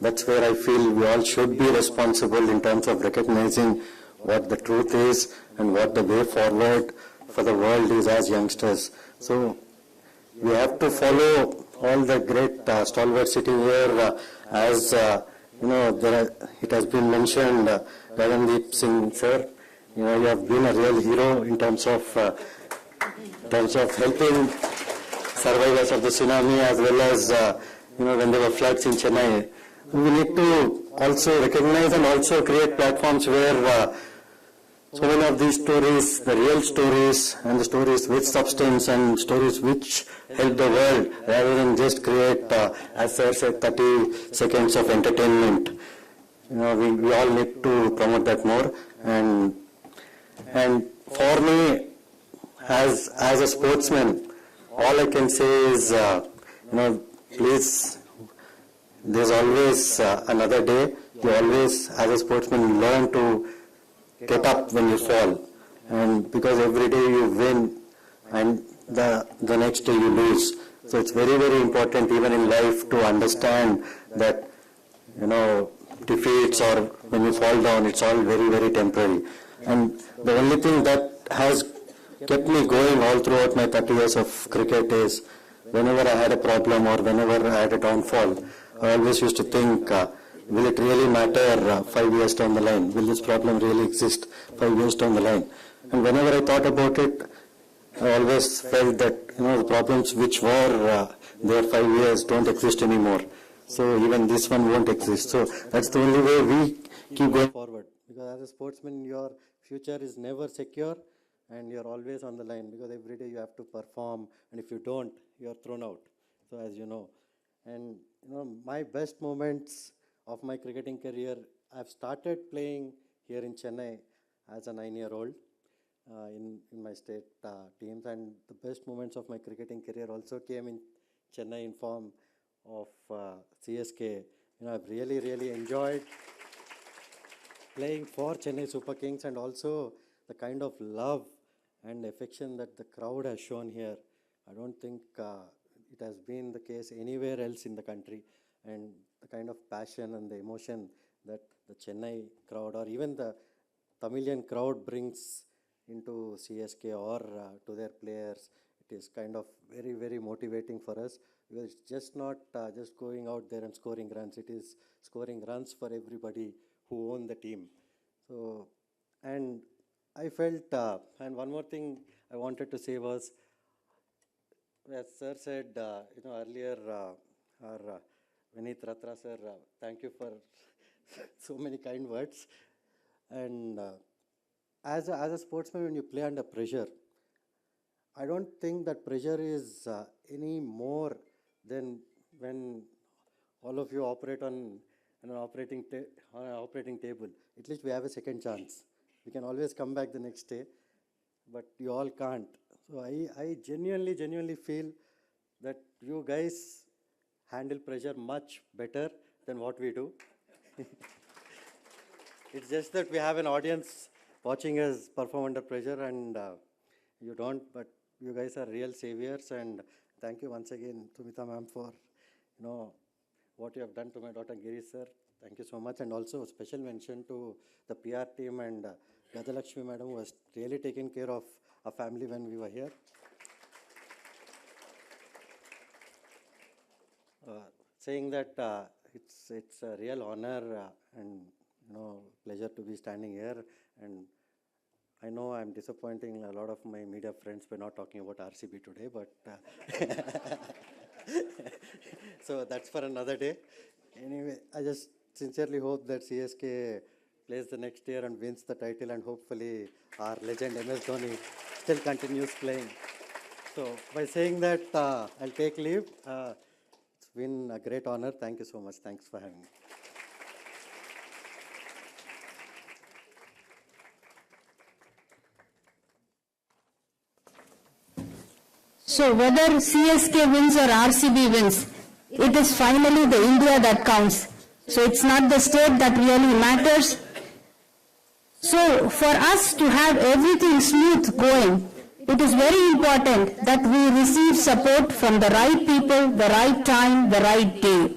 That's where I feel we all should be responsible in terms of recognizing what the truth is and what the way forward for the world is as youngsters. So we have to follow all the great stalwarts sitting here as it has been mentioned, Gagandeep Singh sir, you have been a real hero in terms of helping survivors of the tsunami, as well as when there were floods in Chennai. We need to also recognize and also create platforms where so many of these stories, the real stories and the stories with substance and stories which help the world, rather than just create, as I said, 30 seconds of entertainment. We all need to promote that more. And for me, as a sportsman, all I can say is, please, there's always another day. You always, as a sportsman, learn to get up when you fall. And because every day you win, and the next day you lose. So it's very, very important even in life to understand that, defeats or when you fall down, it's all very, very temporary. And the only thing that has kept me going all throughout my 30 years of cricket is whenever I had a problem or whenever I had a downfall, I always used to think, will it really matter 5 years down the line? Will this problem really exist 5 years down the line? And whenever I thought about it, I always felt that, the problems which were there 5 years don't exist anymore. So even this one won't exist. So that's the only way we keep going forward. Because as a sportsman, your future is never secure and you're always on the line because every day you have to perform, and if you don't, you're thrown out. So as you know. And my best moments of my cricketing career, I've started playing here in Chennai as a 9-year-old in my state teams, and the best moments of my cricketing career also came in Chennai in form of CSK. I've really, really enjoyed playing for Chennai Super Kings, and also the kind of love and affection that the crowd has shown here. I don't think it has been the case anywhere else in the country, and the kind of passion and the emotion that the Chennai crowd or even the Tamilian crowd brings into CSK or to their players, it is kind of very, very motivating for us, because it's just not just going out there and scoring runs. It is scoring runs for everybody who own the team. So, and I felt, and one more thing I wanted to say was, as sir said, earlier, our Vineet Ratra sir, thank you for so many kind words. And as a sportsman, when you play under pressure, I don't think that pressure is any more than when all of you operate on an operating table. At least we have a second chance. We can always come back the next day, but you all can't. So I genuinely feel that you guys handle pressure much better than what we do. It's just that we have an audience watching us perform under pressure, and you don't, but you guys are real saviors. And thank you once again, Sumita ma'am, for what you have done to my daughter Girish sir. Thank you so much. And also a special mention to the PR team and Gadalakshmi madam, who was really taking care of our family when we were here. Saying that it's a real honor and pleasure to be standing here. And I know I'm disappointing a lot of my media friends by not talking about RCB today, but so that's for another day. Anyway, I just sincerely hope that CSK plays the next year and wins the title, and hopefully our legend MS Dhoni still continues playing. So by saying that, I'll take leave. It's been a great honor. Thank you so much. Thanks for having me. So whether CSK wins or RCB wins, it is finally the India that counts. So it's not the state that really matters. So for us to have everything smooth going, it is very important that we receive support from the right people, the right time, the right day.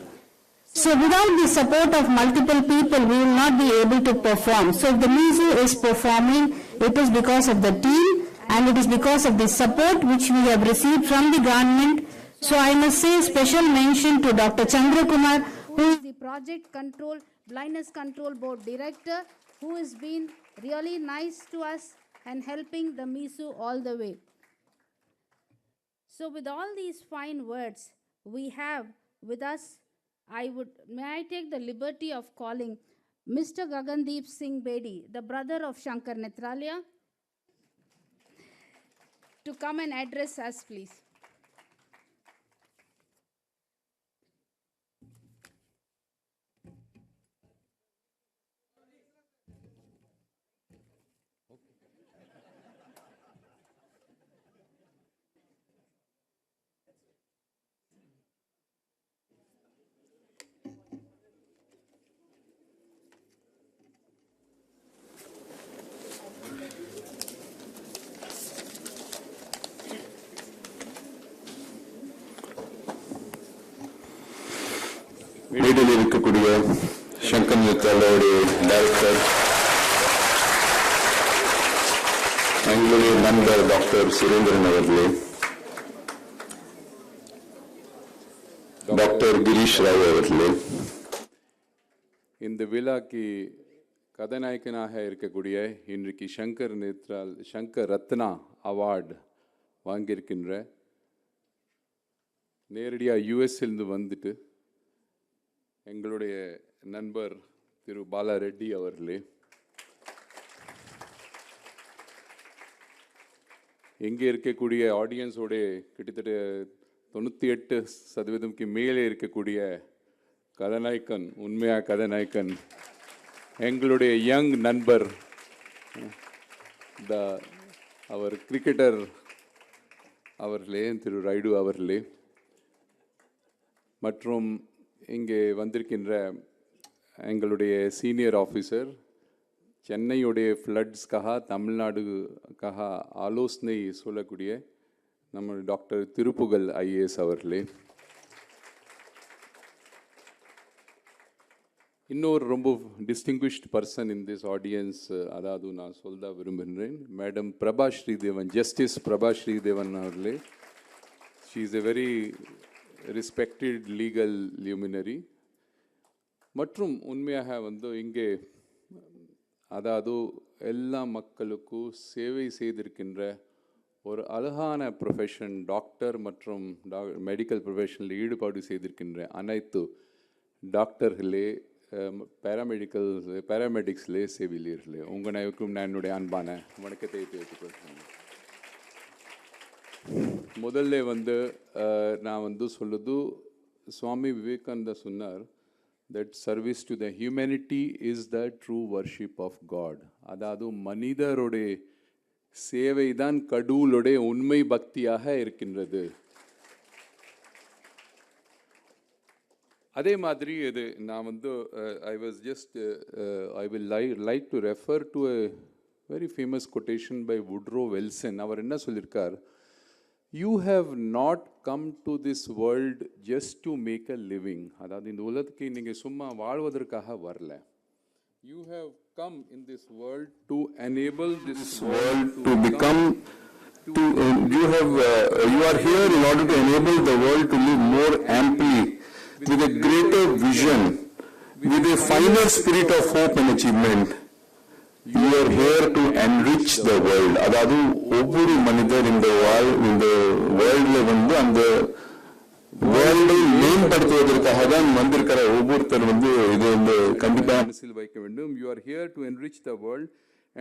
So without the support of multiple people, we will not be able to perform. So if the MISO is performing, it is because of the team, and it is because of the support which we have received from the government. So I must say special mention to Dr. Chandra Kumar, who is the Project Control Blindness Control Board Director, who has been really nice to us and helping the MISO all the way. So with all these fine words, we have with us, may I take the liberty of calling Mr. Gagandeep Singh Bedi, the brother of Sankara Nethralaya, to come and address us, please. மேடையில் இருக்கக்கூடிய Shankar நேத்ராலயோடைய director, எங்களுடைய நண்பர் doctor Surendran அவர்களே, doctor Girish Rao அவர்களே, இந்த விழாக்கு கதாநாயகனாக இருக்கக்கூடிய இன்றைக்கு சங்கர் ரத்னா அவார்டு வாங்கியிருக்கின்ற நேரடியாக யூஎஸ்லேருந்து வந்துட்டு எங்களுடைய நண்பர் திரு பாலா ரெட்டி அவர்களே, எங்கே இருக்கக்கூடிய ஆடியன்ஸோட கிட்டத்தட்ட 98% மேலே இருக்கக்கூடிய கதாநாயகன், உண்மையாக கதாநாயகன், எங்களுடைய யங் நண்பர் அவர் கிரிக்கெட்டர் அவர்களே, திரு ரைடு அவர்களே, மற்றும் இங்கே வந்திருக்கின்ற எங்களுடைய சீனியர் ஆஃபீஸர், சென்னையுடைய ஃப்ளட்ஸ்க்காக தமிழ்நாடுக்காக ஆலோசனை சொல்லக்கூடிய நம்ம டாக்டர் திருப்புகழ் ஐஏஎஸ் அவர்களே, இன்னொரு ரொம்ப distinguished person in this audience, அதாவது நான் சொல்ல விரும்புகிறேன், மேடம் பிரபா ஸ்ரீதேவன், ஜஸ்டிஸ் பிரபா ஸ்ரீதேவன் அவர்களே. She is a very respected legal luminary. மற்றும் உண்மையாக இங்கே அதாவது எல்லா மக்களுக்கும் சேவை செய்திருக்கின்ற ஒரு அழகான ப்ரொஃபஷன் டாக்டர் மற்றும் மெடிக்கல் ப்ரொஃபஷனில் ஈடுபாடு செய்திருக்கின்ற அனைத்து டாக்டர்களே, பேராமெடிக்ஸ்லே, செவிலியர்களே, உங்கள் அனைவருக்கும் நான் என்னுடைய அன்பான வணக்கத்தை தெரிவித்துக்கொள்கிறேன். முதல்ல நான் சொல்லுது, சுவாமி விவேகானந்தா சொன்னார், that service to the humanity is the true worship of God. அதாவது மனிதருடைய சேவை தான் கடவுளுடைய உண்மை பக்தியாக இருக்கின்றது. அதே மாதிரி இது நான் I will like to refer to a very famous quotation by Woodrow Wilson. அவர் என்ன சொல்லியிருக்கார், you have not come to this world just to make a living. அதாவது இந்த உலகத்துக்கு நீங்கள் சும்மா வாழ்வதற்காக வரல. You have come in this world to enable this world to become you are here in order to enable the world to live more amply, with a greater vision, with a finer spirit of hope and achievement. You are here to enrich the world. அதாவது ஒவ்வொரு மனிதர் இந்த வேர்ல்ட்ல அந்த வேர்ல்டை மேம்படுத்துவதற்காக தான் வந்திருக்கிற ஒவ்வொருத்தர் இது கண்டிப்பாக மனசில் வைக்க வேண்டும். You are here to enrich the world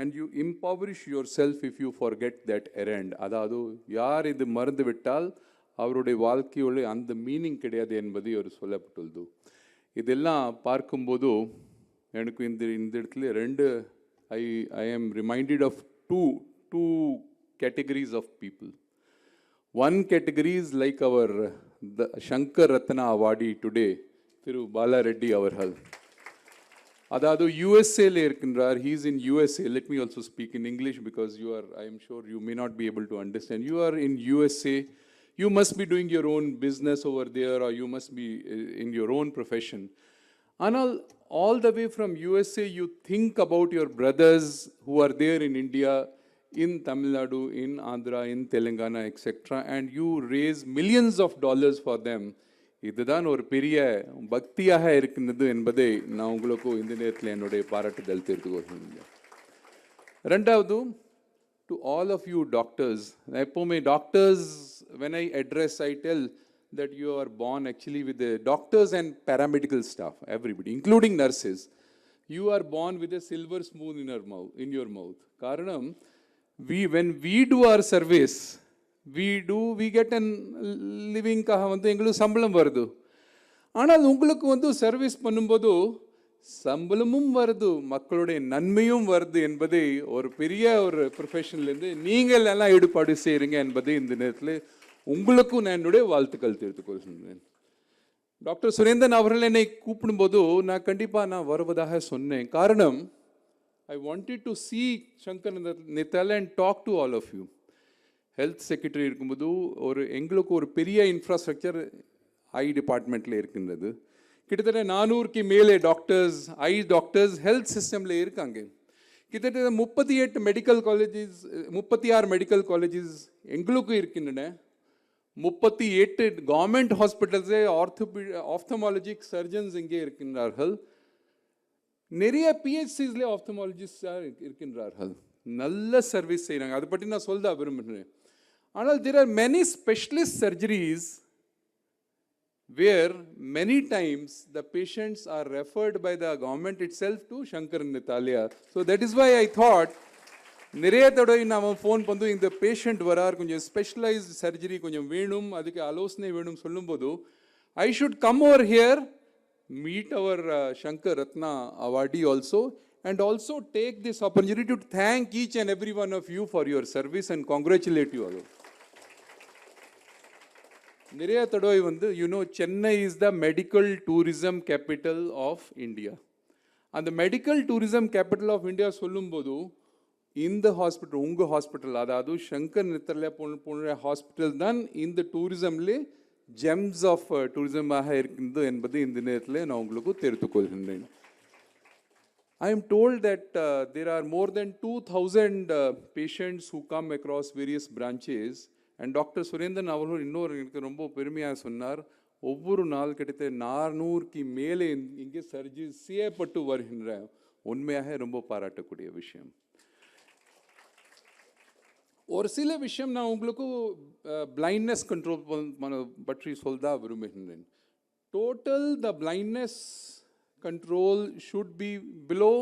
and you impoverish yourself if you forget that errand. அதாவது யார் இது மறந்து விட்டால் அவருடைய வாழ்க்கையோட அந்த மீனிங் கிடையாது என்பது ஒரு சொல்லப்பட்டுள்ளது. இதெல்லாம் பார்க்கும்போது எனக்கு இந்த இடத்துல I am reminded of two categories of people. One category is like the Sankara Ratna Award today, Thiru Bala Reddy avargal. Adadu USA le irukindrar, he is in USA. Let me also speak in English because I am sure you may not be able to understand. You are in USA, you must be doing your own business over there, or you must be in your own profession. Anal, all the way from USA, you think about your brothers who are there in India, in Tamil Nadu, in Andhra, in Telangana, etc. And you raise millions of dollars for them. இதுதான் ஒரு பெரிய பக்தியாக இருக்கின்றது என்பதை நான் உங்களுக்கு இந்த நேரத்தில் என்னுடைய பாராட்டுதல் தெரிவித்துக்கொள்கிறேன். ரெண்டாவது, to all of you doctors, எப்போவுமே doctors, when I address, I tell that you are born actually with the doctors and paramedical staff, everybody, including nurses. You are born with a silver spoon in your mouth. Karanam, when we do our service, we get a living kaha engalukku sambalam varudhu. Aanal ungalukku service பண்ணும்போது சம்பளமும் வருது, மக்களுடைய நன்மையும் வருது என்பதை ஒரு பெரிய ஒரு ப்ரொஃபஷன்ல இருந்து நீங்கள் எல்லாம் ஈடுபாடு செய்றீங்க என்பதை இந்த நேரத்தில் உங்களுக்கும் நான் என்னுடைய வாழ்த்துக்கள் தெரிவித்துக் கொள்கிறேன். டாக்டர் சுரேந்திரன் அவர்கள் என்னை கூப்பிடும்போது நான் கண்டிப்பாக வருவதாக சொன்னேன். காரணம், I wanted to see Sankara Nethralaya and talk to all of you. Health secretary இருக்கும்போது எங்களுக்கு ஒரு பெரிய இன்ஃப்ராஸ்ட்ரக்சர் ஐ டிபார்ட்மெண்ட்டில் இருக்கின்றது. கிட்டத்தட்ட 400க்கு மேலே டாக்டர்ஸ், ஐ டாக்டர்ஸ் ஹெல்த் சிஸ்டமில் இருக்காங்க. கிட்டத்தட்ட 38 மெடிக்கல் காலேஜஸ், 36 மெடிக்கல் காலேஜஸ் எங்களுக்கு இருக்கின்றன. 38 கவர்மெண்ட் ஹாஸ்பிட்டல்ஸே ஆப்தமாலஜிக் சர்ஜன்ஸ் இங்கே இருக்கின்றார்கள். நிறைய பிஹெச்சிஸ்லேயே ஆப்தமாலஜிஸ்டாக இருக்கின்றார்கள். நல்ல சர்வீஸ் செய்கிறாங்க. அதை பற்றி நான் சொல்ல விரும்புகிறேன். ஆனால் there are many specialist surgeries where many times the patients are referred by the government itself to Sankara Nethralaya. So that is why I thought நிறைய தடவை நாம் ஃபோன் பண்ணி இந்த பேஷண்ட் வரார், கொஞ்சம் ஸ்பெஷலைஸ்ட் சர்ஜரி கொஞ்சம் வேணும், அதுக்கு ஆலோசனை வேணும் சொல்லும்போது I should come over here, meet our Sankara Ratna Awardee also, and also take this opportunity to thank each and every one of you for your service and congratulate you all. நிறைய தடவை Chennai is the medical tourism capital of India. அந்த medical tourism capital of India சொல்லும்போது இந்த hospital, உங்கள் hospital, அதாவது சங்கர் நேத்ராலயா போன்ற hospital தான் இந்த டூரிசம்லே ஜெம்ஸ் ஆஃப் டூரிசமாக இருக்கின்றது என்பது இந்த நேரத்தில் நான் உங்களுக்கு தெரிவித்துக் கொள்கின்றேன். I am told that there are more than 2,000 patients who come across various branches. And Dr. Surendran அவர்கள் இன்னொரு எனக்கு ரொம்ப பெருமையாக சொன்னார், ஒவ்வொரு நாள் கிட்டத்தட்ட 400க்கு மேலே இங்கே சர்ஜரி செய்யப்பட்டு வருகின்ற. உண்மையாக ரொம்ப பாராட்டக்கூடிய விஷயம். ஒரு சில விஷயம் நான் உங்களுக்கு பிளைண்ட்னஸ் கண்ட்ரோல் பற்றி சொல்ல விரும்புகின்றேன். Total the blindness control should be below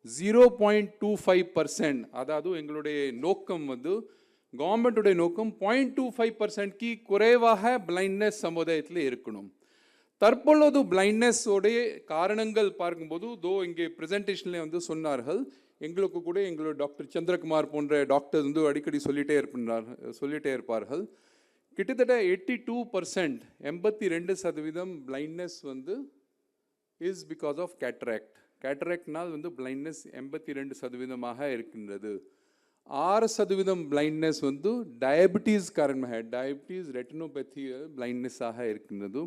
0.25%. அதாவது எங்களுடைய நோக்கம் கவர்மெண்ட்டுடைய நோக்கம் 0.25%க்கு குறைவாக பிளைண்ட்னஸ் சமுதாயத்தில் இருக்கணும். தற்பொழுது பிளைண்ட்னஸோடைய காரணங்கள் பார்க்கும்போது இங்கே ப்ரெசன்டேஷனில் சொன்னார்கள், எங்களுக்கு கூட எங்களோட டாக்டர் சந்திரகுமார் போன்ற டாக்டர்ஸ் அடிக்கடி சொல்லிட்டே இருப்பார்கள். கிட்டத்தட்ட 82%, 82% blindness is because of cataract. கேட்ராக்ட்னால் பிளைண்ட்னஸ் 82% இருக்கின்றது. 6% பிளைண்ட்னஸ் டயபிட்டிஸ் காரணமாக, டயபிட்டிஸ் ரெட்டினோபதி பிளைண்ட்னஸாக இருக்கின்றது.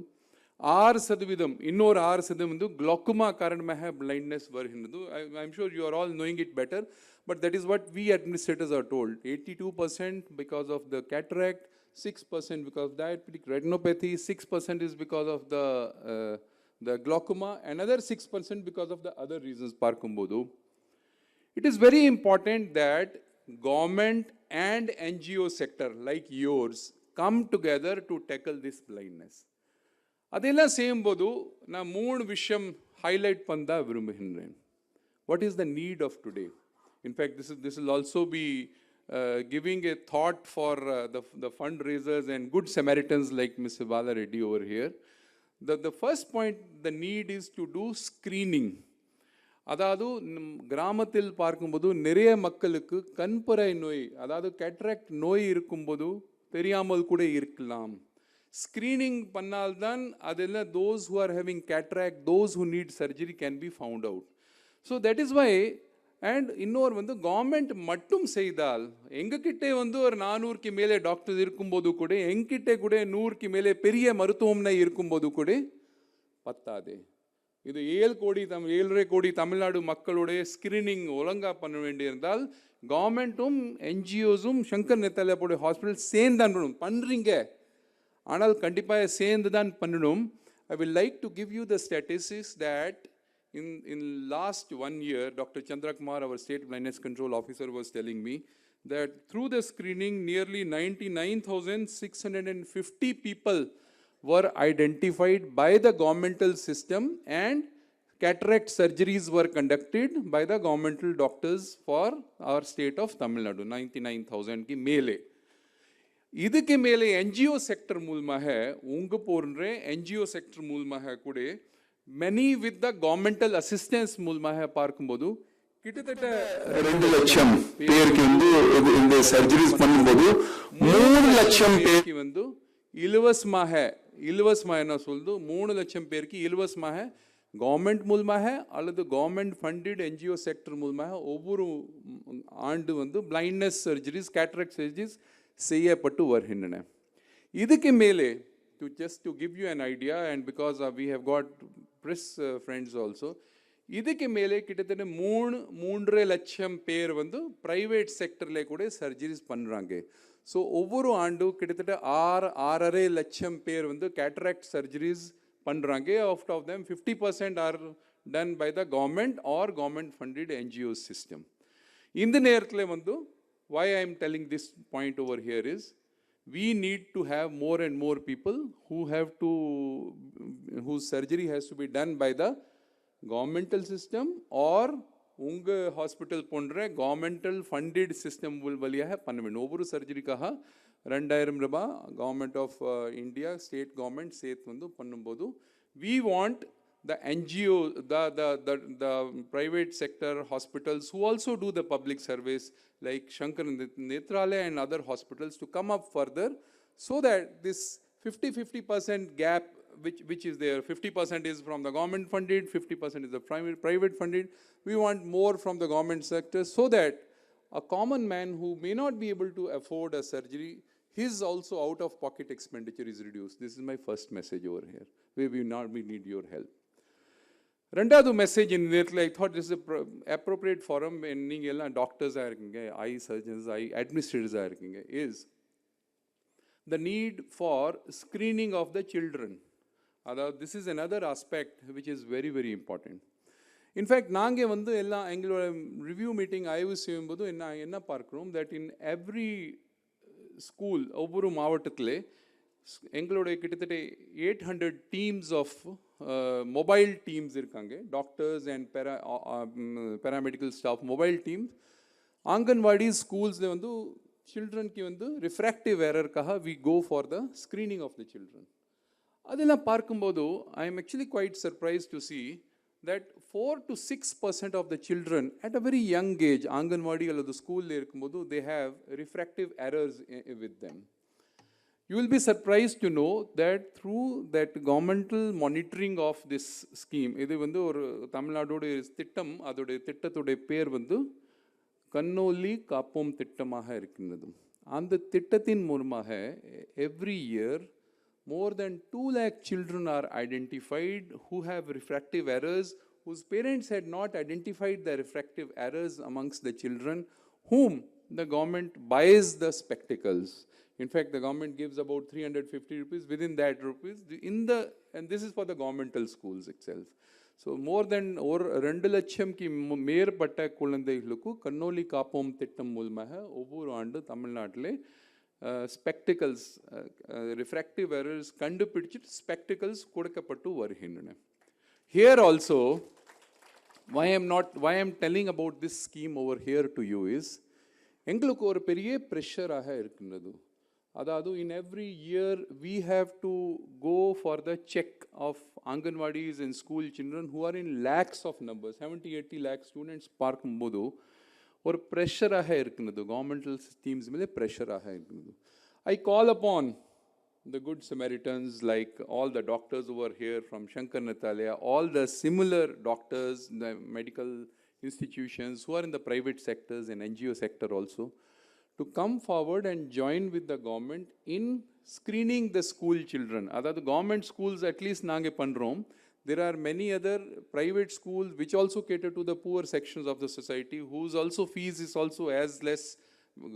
6%, இன்னொரு 6% குளோக்கோமா காரணமாக பிளைண்ட்னஸ் வருகின்றது. I am sure you are all knowing it better, but that is what we administrators are told. 82% because of the cataract, 6% because of diabetic retinopathy, 6% is because of the glaucoma, another 6% because of the other reasons பார்க்கும்போது. It is very important that government and NGO sector like yours come together to tackle this blindness. அதெல்லாம் செய்யும்போது நான் 3 விஷயம் highlight பண்ண விரும்புகின்றேன். What is the need of today? In fact, this will also be giving a thought for the fundraisers and good Samaritans like Mr. Bala Reddy over here. The first point, the need is to do screening. அதாவது கிராமத்தில் பார்க்கும்போது நிறைய மக்களுக்கு கண்புரை நோய், அதாவது cataract நோய் இருக்கும்போது தெரியாமல் கூட இருக்கலாம். ஸ்க்ரீனிங் பண்ணால்தான் அதெல்லாம் those who are having cataract, those who need surgery can be found out. So that is why, and இன்னொரு கவர்மெண்ட் மட்டும் செய்தால், எங்ககிட்டே ஒரு 400க்கு மேலே டாக்டர்ஸ் இருக்கும்போது கூட, எங்கிட்ட கூட 100க்கு மேலே பெரிய மருத்துவமனை இருக்கும்போது கூட பத்தாது. இது 7.5 கோடி தமிழ்நாடு மக்களுடைய ஸ்கிரீனிங் ஒழுங்காக பண்ண வேண்டியிருந்தால் கவர்மெண்ட்டும் என்ஜிஓஸும் சங்கர் நேத்ராலயா ஹாஸ்பிட்டல் சேர்ந்து தான் பண்ணுறீங்க. ஆனால் கண்டிப்பாக சேர்ந்து தான் பண்ணணும். I will like to give you the statistics that in last 1 year, Dr. Chandrakumar, our state blindness control officer, was telling me that through the screening, nearly 99,650 people were identified by the governmental system, and cataract surgeries were conducted by the governmental doctors for our state of Tamil Nadu. 99,000 ki mele. இதுக்கு மேலே NGO sector மூலமாக போன்ற NGO sector மூலமாக கூட many with the governmental assistance மூலமாக பார்க்கும்போது கிட்டத்தட்ட 2 லட்சம் பேருக்கு இந்த சர்ஜரிஸ் பண்ணும்போது 3 லட்சம் பேருக்கு இலவசமாக என்ன சொல்லுது, 3 லட்சம் பேருக்கு இலவசமாக கவர்மெண்ட் மூலமாக அல்லது கவர்மெண்ட் ஃபண்டட் என்ஜிஓ செக்டர் மூலமாக ஒவ்வொரு ஆண்டு பிளைண்ட்னஸ் சர்ஜரிஸ், கேட்ராக்ட் சர்ஜரிஸ் செய்யப்பட்டு வருகின்றன. இதுக்கு மேலே just to give you an idea, and because we have got press friends also, ಇದಕ್ಕೆ ಮೇಲೆ கிட்டத்தட்ட 3.5 லட்சம் பேர் வந்து பிரைவேட் செக்டர்ல கூட சர்ஜரிஸ் பண்றாங்க. ஸோ ஒவ்வொரு ஆண்டும் கிட்டத்தட்ட 6.5 லட்சம் பேர் வந்து கேட்ராக்ட் சர்ஜரிஸ் பண்றாங்க. Out of them 50% are done by the government or government funded NGO system. இந்த நேரத்தில் வந்து why I am telling this point over here is we need to have more and more people whose surgery has to be done by the governmental system or unga hospital pondra governmental funded system valiyaga panna vendum. Ovvoru surgery kaha 2000 ruba government of India state government seth vandu pannumbodhu we want the NGO, the private sector hospitals who also do the public service like Sankara Nethralaya and other hospitals to come up further, so that this 50% gap which is there, 50% is from the government funded, 50% is the private funded. We want more from the government sector, so that a common man who may not be able to afford a surgery, his also out of pocket expenditure is reduced. This is my first message over here, where we need your help. ரெண்டாவது message இந்த நேரத்தில் I thought this appropriate forum நீங்கள் எல்லாம் டாக்டர்ஸாக இருக்கீங்க, eye surgeons, ஐ அட்மினிஸ்ட்ரேட்டர்ஸாக இருக்கீங்க, is the need for screening of the children. அதாவது this is another aspect which is very very important. In fact நாங்கள் வந்து எல்லாம் எங்களோட ரிவ்யூ மீட்டிங் ஆய்வு செய்யும்போது என்ன பார்க்குறோம், தட் இன் எவ்ரி ஸ்கூல் ஒவ்வொரு மாவட்டத்திலே எங்களுடைய கிட்டத்தட்ட 800 டீம்ஸ் ஆஃப் மொபைல் டீம்ஸ் இருக்காங்க, doctors and paramedical staff mobile teams. Anganwadi ஸ்கூல்ஸில் வந்து சில்ட்ரனுக்கு வந்து ரிஃப்ராக்டிவ் எரருக்காக we go for the screening of the children. அதெல்லாம் பார்க்கும்போது I am actually quite surprise to see that 4 to 6% of the children at a very young age, anganwadi அல்லது ஸ்கூலில் இருக்கும்போது they have refractive errors with them. You will be surprised to know that through that governmental monitoring of this scheme, இது வந்து ஒரு தமிழ்நாடோட திட்டம், அதோடைய திட்டத்துடைய பேர் வந்து கண்ணொளி காப்போம் திட்டமாக இருக்கின்றது. அந்த திட்டத்தின் மூலமாக every year more than 2 lakh children are identified who have refractive errors, whose parents had not identified the refractive errors amongst the children, whom the government buys the spectacles. In fact, the government gives about 350 rupees. Within that rupees, and this is for the governmental schools itself. So more than 2 லட்சம் ki மேற்பட்ட குழந்தைகளுக்கு கண்ணொளி காப்போம் திட்டம் மூலமாக ஒவ்வொரு ஆண்டு தமிழ்நாட்டிலே spectacles refractive errors கண்டுபிடிச்சிட்டு ஸ்பெக்டிகல்ஸ் கொடுக்கப்பட்டு வருகின்றன. Here also, why I am telling about this scheme over here to you is, எங்களுக்கு ஒரு பெரிய ப்ரெஷராக இருக்கின்றது. அதாவது in every year we have to go for the check of Anganwadis and school children who are in lakhs of numbers, 70-80 lakh students பார்க்கும்போது ஒரு ப்ரெஷராக இருக்கின்றது, governmental schemes மேலே ப்ரெஷராக இருக்கின்றது. I call upon the good Samaritans, like all the doctors over here from Sankara Nethralaya, all the similar doctors, the medical institutions who are in the private sectors and NGO sector also, to come forward and join with the government in screening the school children. Adhaadu government schools at least naange pandrom. There are many other private schools which also cater to the poor sections of the society, whose also fees is also as less.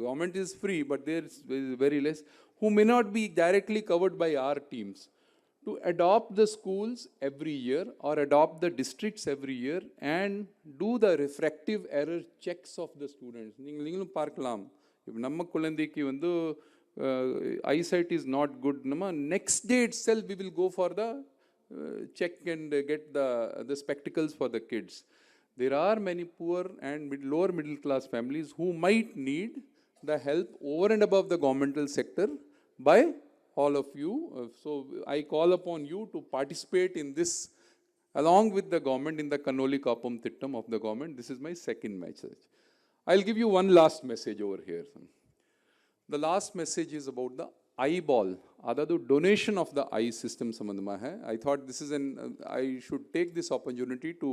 Government is free, but there is very less, who may not be directly covered by our teams. To adopt the schools every year or adopt the districts every year and do the refractive error checks of the students. நீங்களும் பார்க்கலாம், if நம்ம குழந்தைக்கு வந்து eyesight is not good, next day itself we will go for the check and get the spectacles for the kids. There are many poor and lower middle class families who might need the help over and above the governmental sector by all of you. So I call upon you to participate in this along with the government in the Kannoli Kappam Thittam of the government. This is my second message. I'll give you one last message over here. The last message is about the eyeball. Adadu donation of the eye system sambandhama hai. I thought this is I should take this opportunity to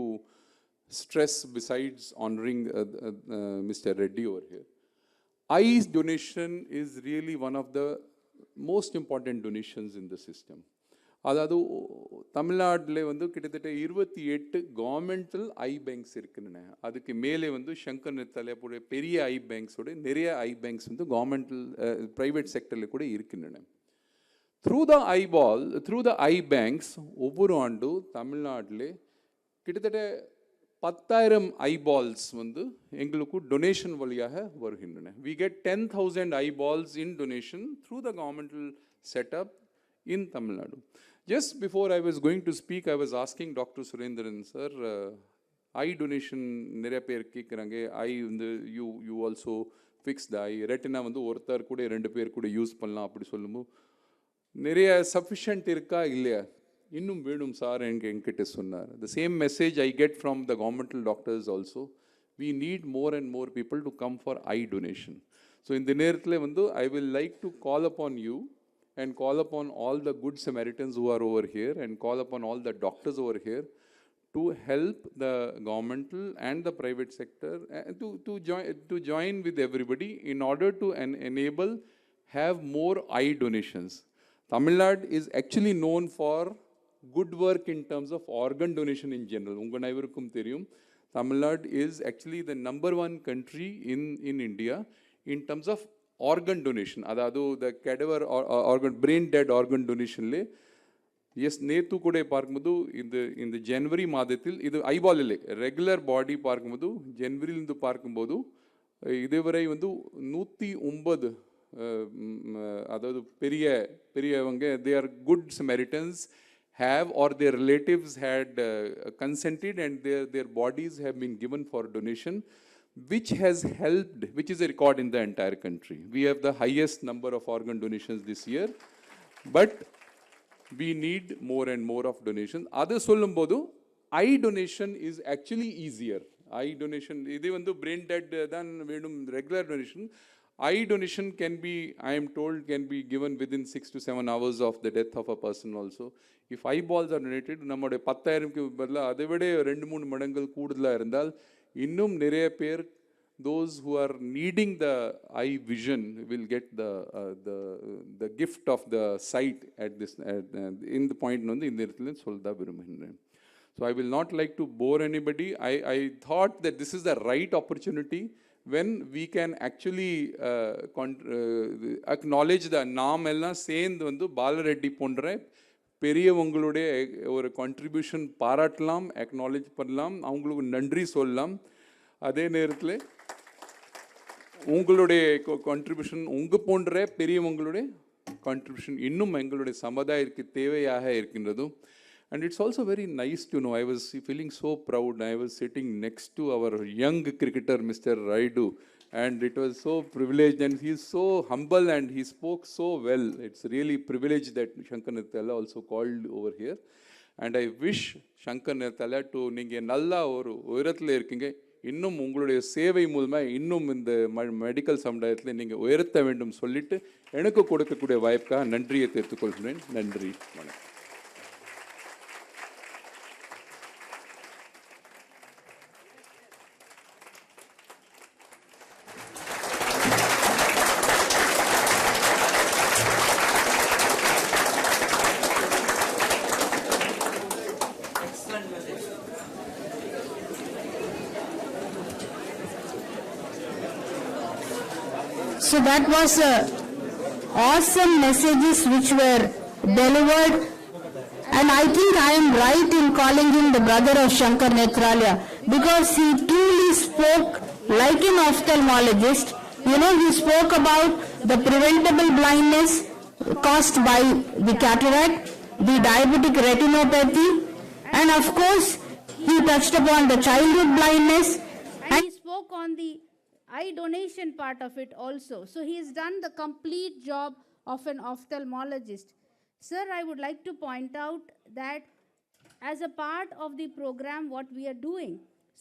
stress, besides honoring Mr. Reddy over here. Eye donation is really one of the most important donations in the system. அதாவது தமிழ்நாட்டில் வந்து கிட்டத்தட்ட 28 governmental ஐ banks இருக்குன்னு. அதுக்கு மேலே வந்து சங்கர் நெத்ராலயா பெரிய ஐ பேங்க்ஸோட நிறைய ஐ பேங்க்ஸ் வந்து கவர்மெண்டல் ப்ரைவேட் செக்டரில் கூட இருக்குன்னு. Through the eye banks, ஒவ்வொரு ஆண்டு தமிழ்நாட்டில் கிட்டத்தட்ட 10,000 eyeballs வந்து எங்களுக்கு டொனேஷன் வழியாக வருகின்றன. We get 10,000 eyeballs in donation through the governmental setup in Tamil Nadu. Just before I was going to speak, I was asking Dr. Surendran sir, eye donation நிறைய பேர் கேட்குறாங்க. ஐ வந்து you also fix the eye. Retina வந்து ஒருத்தர் கூட 2 பேர் கூட use பண்ணலாம் அப்படி சொல்லும்போது நிறைய சஃபிஷியன்ட் இருக்கா இல்லையா, இன்னும் வேணும் சார் என்கிட்ட சொன்னார். The same message I get from the governmental doctors also. We need more and more people to come for eye donation. So இந்த நேரத்தில் வந்து I will like to call upon you and call upon all the good Samaritans who are over here and call upon all the doctors over here to help the governmental and the private sector to join with everybody in order to enable have more eye donations. Tamil Nadu is actually known for good work in terms of organ donation in general. Unga naivarukkum theriyum, Tamil Nadu is actually the #1 country in India in terms of organ donation. Adadu the cadaver organ, brain dead organ donation le yes nethu kude paarkumbodhu in the January maadathil idu eyeball ille regular body paarkumbodhu January lindu paarkumbodhu idevare vandu 109 அதாவது பெரியவங்க they are good Samaritans have or their relatives had consented and their bodies have been given for donation, which has helped, which is a record in the entire country. We have the highest number of organ donations this year, but we need more and more of donations. Adu sollumbodhu eye donation is actually easier. Eye donation idhe vandu brain dead than vedum regular donation. Eye donation can be, I am told, can be given within 6 to 7 hours of the death of a person also. If eyeballs are donated, நம்முடைய 10,000க்கு பதிலாக அதை விட 2-3 மடங்கள் கூடுதலாக இருந்தால் இன்னும் நிறைய பேர் those who are needing the eye vision will get the gift of the sight at this in the point வந்து இந்த இடத்துல சொல்ல விரும்புகிறேன். So I will not like to bore anybody. I thought that this is the right opportunity when we can actually acknowledge the நாம் எல்லாம் சேர்ந்து வந்து பாலரெட்டி போன்ற பெரியவங்களுடைய ஒரு கான்ட்ரிபியூஷன் பாராட்டலாம், அக்னாலேஜ் பண்ணலாம், அவங்களுக்கு நன்றி சொல்லலாம். அதே நேரத்தில் உங்களுடைய கான்ட்ரிபியூஷன் உங்கள் போன்ற பெரியவங்களுடைய கான்ட்ரிபியூஷன் இன்னும் எங்களுடைய சமுதாயத்திற்கு தேவையாக இருக்கின்றதும். And it's also very nice to know, I was feeling so proud. I was sitting next to our young cricketer, Mr. Raidu, and it was so privileged, and he is so humble and he spoke so well. It's really privileged that Sankara Nethralaya also called over here. And I wish Sankara Nethralaya to நீங்கள் நல்லா ஒரு உயரத்தில் இருக்கீங்க, இன்னும் உங்களுடைய சேவை மூலமாக இன்னும் இந்த மெடிக்கல் சமுதாயத்தில் நீங்கள் உயர்த்த வேண்டும் சொல்லிட்டு எனக்கு கொடுக்கக்கூடிய வாய்ப்புக்காக நன்றியை தெரிவித்துக் கொள்கிறேன். நன்றி, வணக்கம். So that was awesome messages which were delivered, and I think I am right in calling him the brother of Sankara Nethralaya because he truly spoke like an ophthalmologist. You know, he spoke about the preventable blindness caused by the cataract, the diabetic retinopathy, and of course he touched upon the childhood blindness. And he spoke on the eye donation part of it also. So he has done the complete job of an ophthalmologist. Sir, I would like to point out that as a part of the program what we are doing,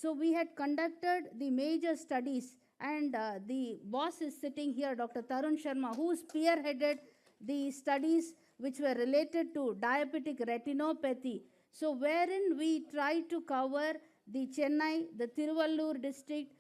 so we had conducted the major studies, and the boss is sitting here, Dr. Tarun Sharma, who spearheaded the studies which were related to diabetic retinopathy. So wherein we try to cover the Chennai, the Tiruvallur district,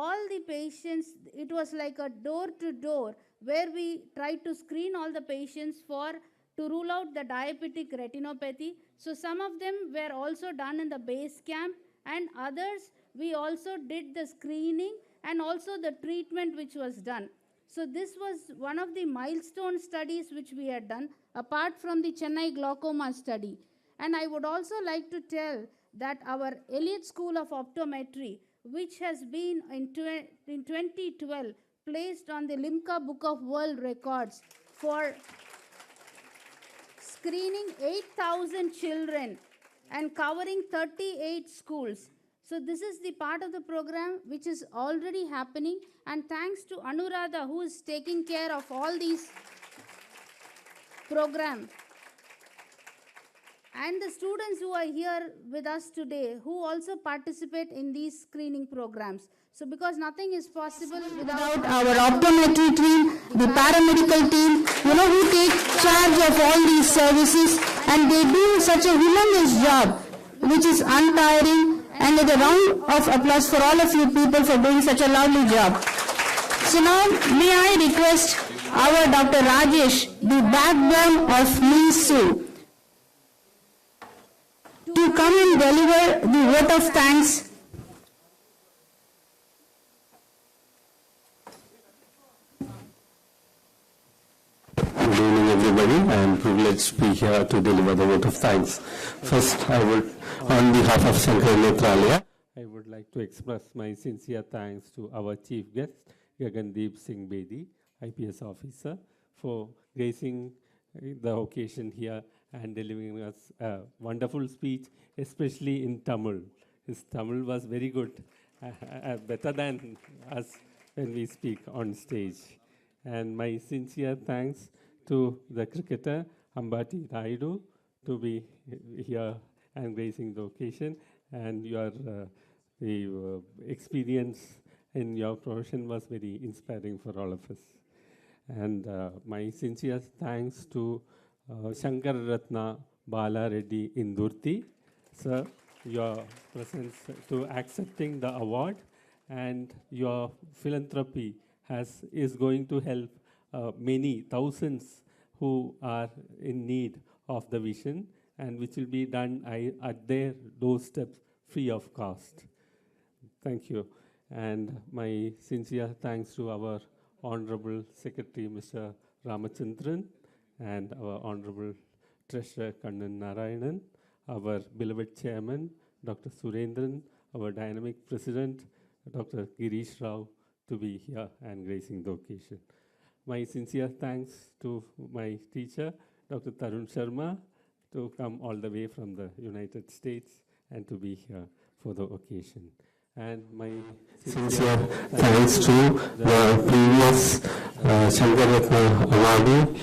all the patients. It was like a door-to-door where we tried to screen all the patients to rule out the diabetic retinopathy. So some of them were also done in the base camp, and others we also did the screening and also the treatment which was done. So this was one of the milestone studies which we had done, apart from the Chennai glaucoma study. And I would also like to tell that our Elliott School of Optometry, which has been in 2012 placed on the Limca Book of World Records for screening 8,000 children and covering 38 schools. So this is the part of the program which is already happening, and thanks to Anuradha, who is taking care of all these programs. And the students who are here with us today, who also participate in these screening programs. So because nothing is possible without our optometry team, the paramedical team, who take charge of all these services, and they do such a humongous job, which is untiring. And with a round of applause for all of you people for doing such a lovely job. So now, may I request our Dr. Rajesh, the backbone of MISU, to come and deliver the vote of thanks. Good evening, everybody. I am privileged to be here to deliver the vote of thanks. First, I would, on behalf of Sankara Nethralaya, I would like to express my sincere thanks to our chief guest, Gagandeep Singh Bedi, IPS officer, for gracing the occasion here and delivering us a wonderful speech, especially in Tamil. His Tamil was very good, better than us when we speak on stage. And my sincere thanks to the cricketer Ambati Raidu to be here and gracing the occasion. And your experience in your profession was very inspiring for all of us. And my sincere thanks to Sankara Ratna Bala Reddy Indurti, sir, your presence to accepting the award, and your philanthropy is going to help many thousands who are in need of the vision, and which will be done at their doorstep free of cost. Thank you. And my sincere thanks to our Honorable Secretary, Mr. Ramachandran, and our Honorable Treasurer, Kannan Narayanan, our beloved Chairman, Dr. Surendran, our dynamic President, Dr. Girish Rao, to be here and gracing the occasion. My sincere thanks to my teacher, Dr. Tarun Sharma, to come all the way from the United States and to be here for the occasion. And my sincere thanks to the previous Sankara Ratna Award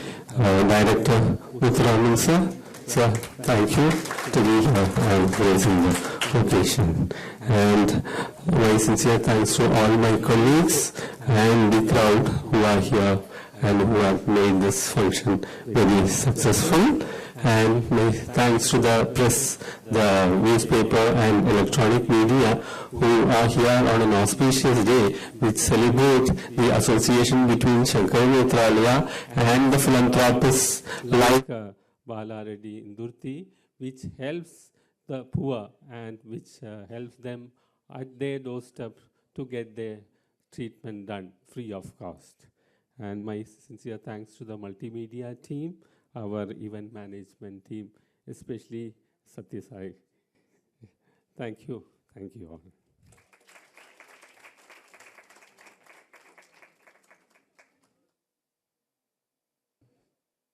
Director Muthuraman sir. Sir, thank you to be here and gracing the occasion. And my sincere thanks to all my colleagues and the crowd who are here and who have made this function very successful. And my thanks to the press, the newspaper and electronic media who are here on an auspicious day which celebrate the association between Sankara Nethralaya and the philanthropists like Bala Reddy Indurti, which helps the poor and which helps them at their doorstep to get their treatment done free of cost. And my sincere thanks to the multimedia team, our event management team, especially Satyasai. Thank you. Thank you all.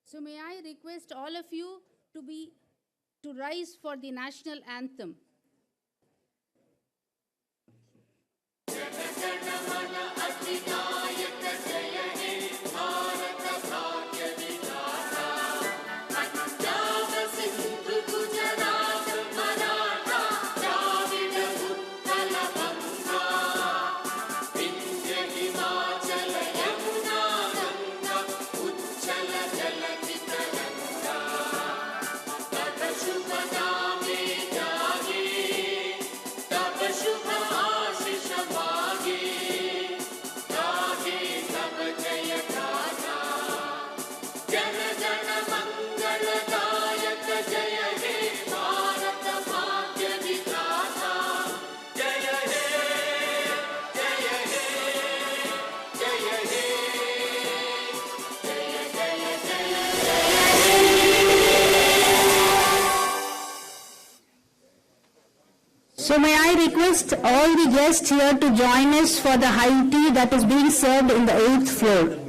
So may I request all of you to rise for the national anthem. So may I request all the guests here to join us for the high tea that is being served in the 8th floor.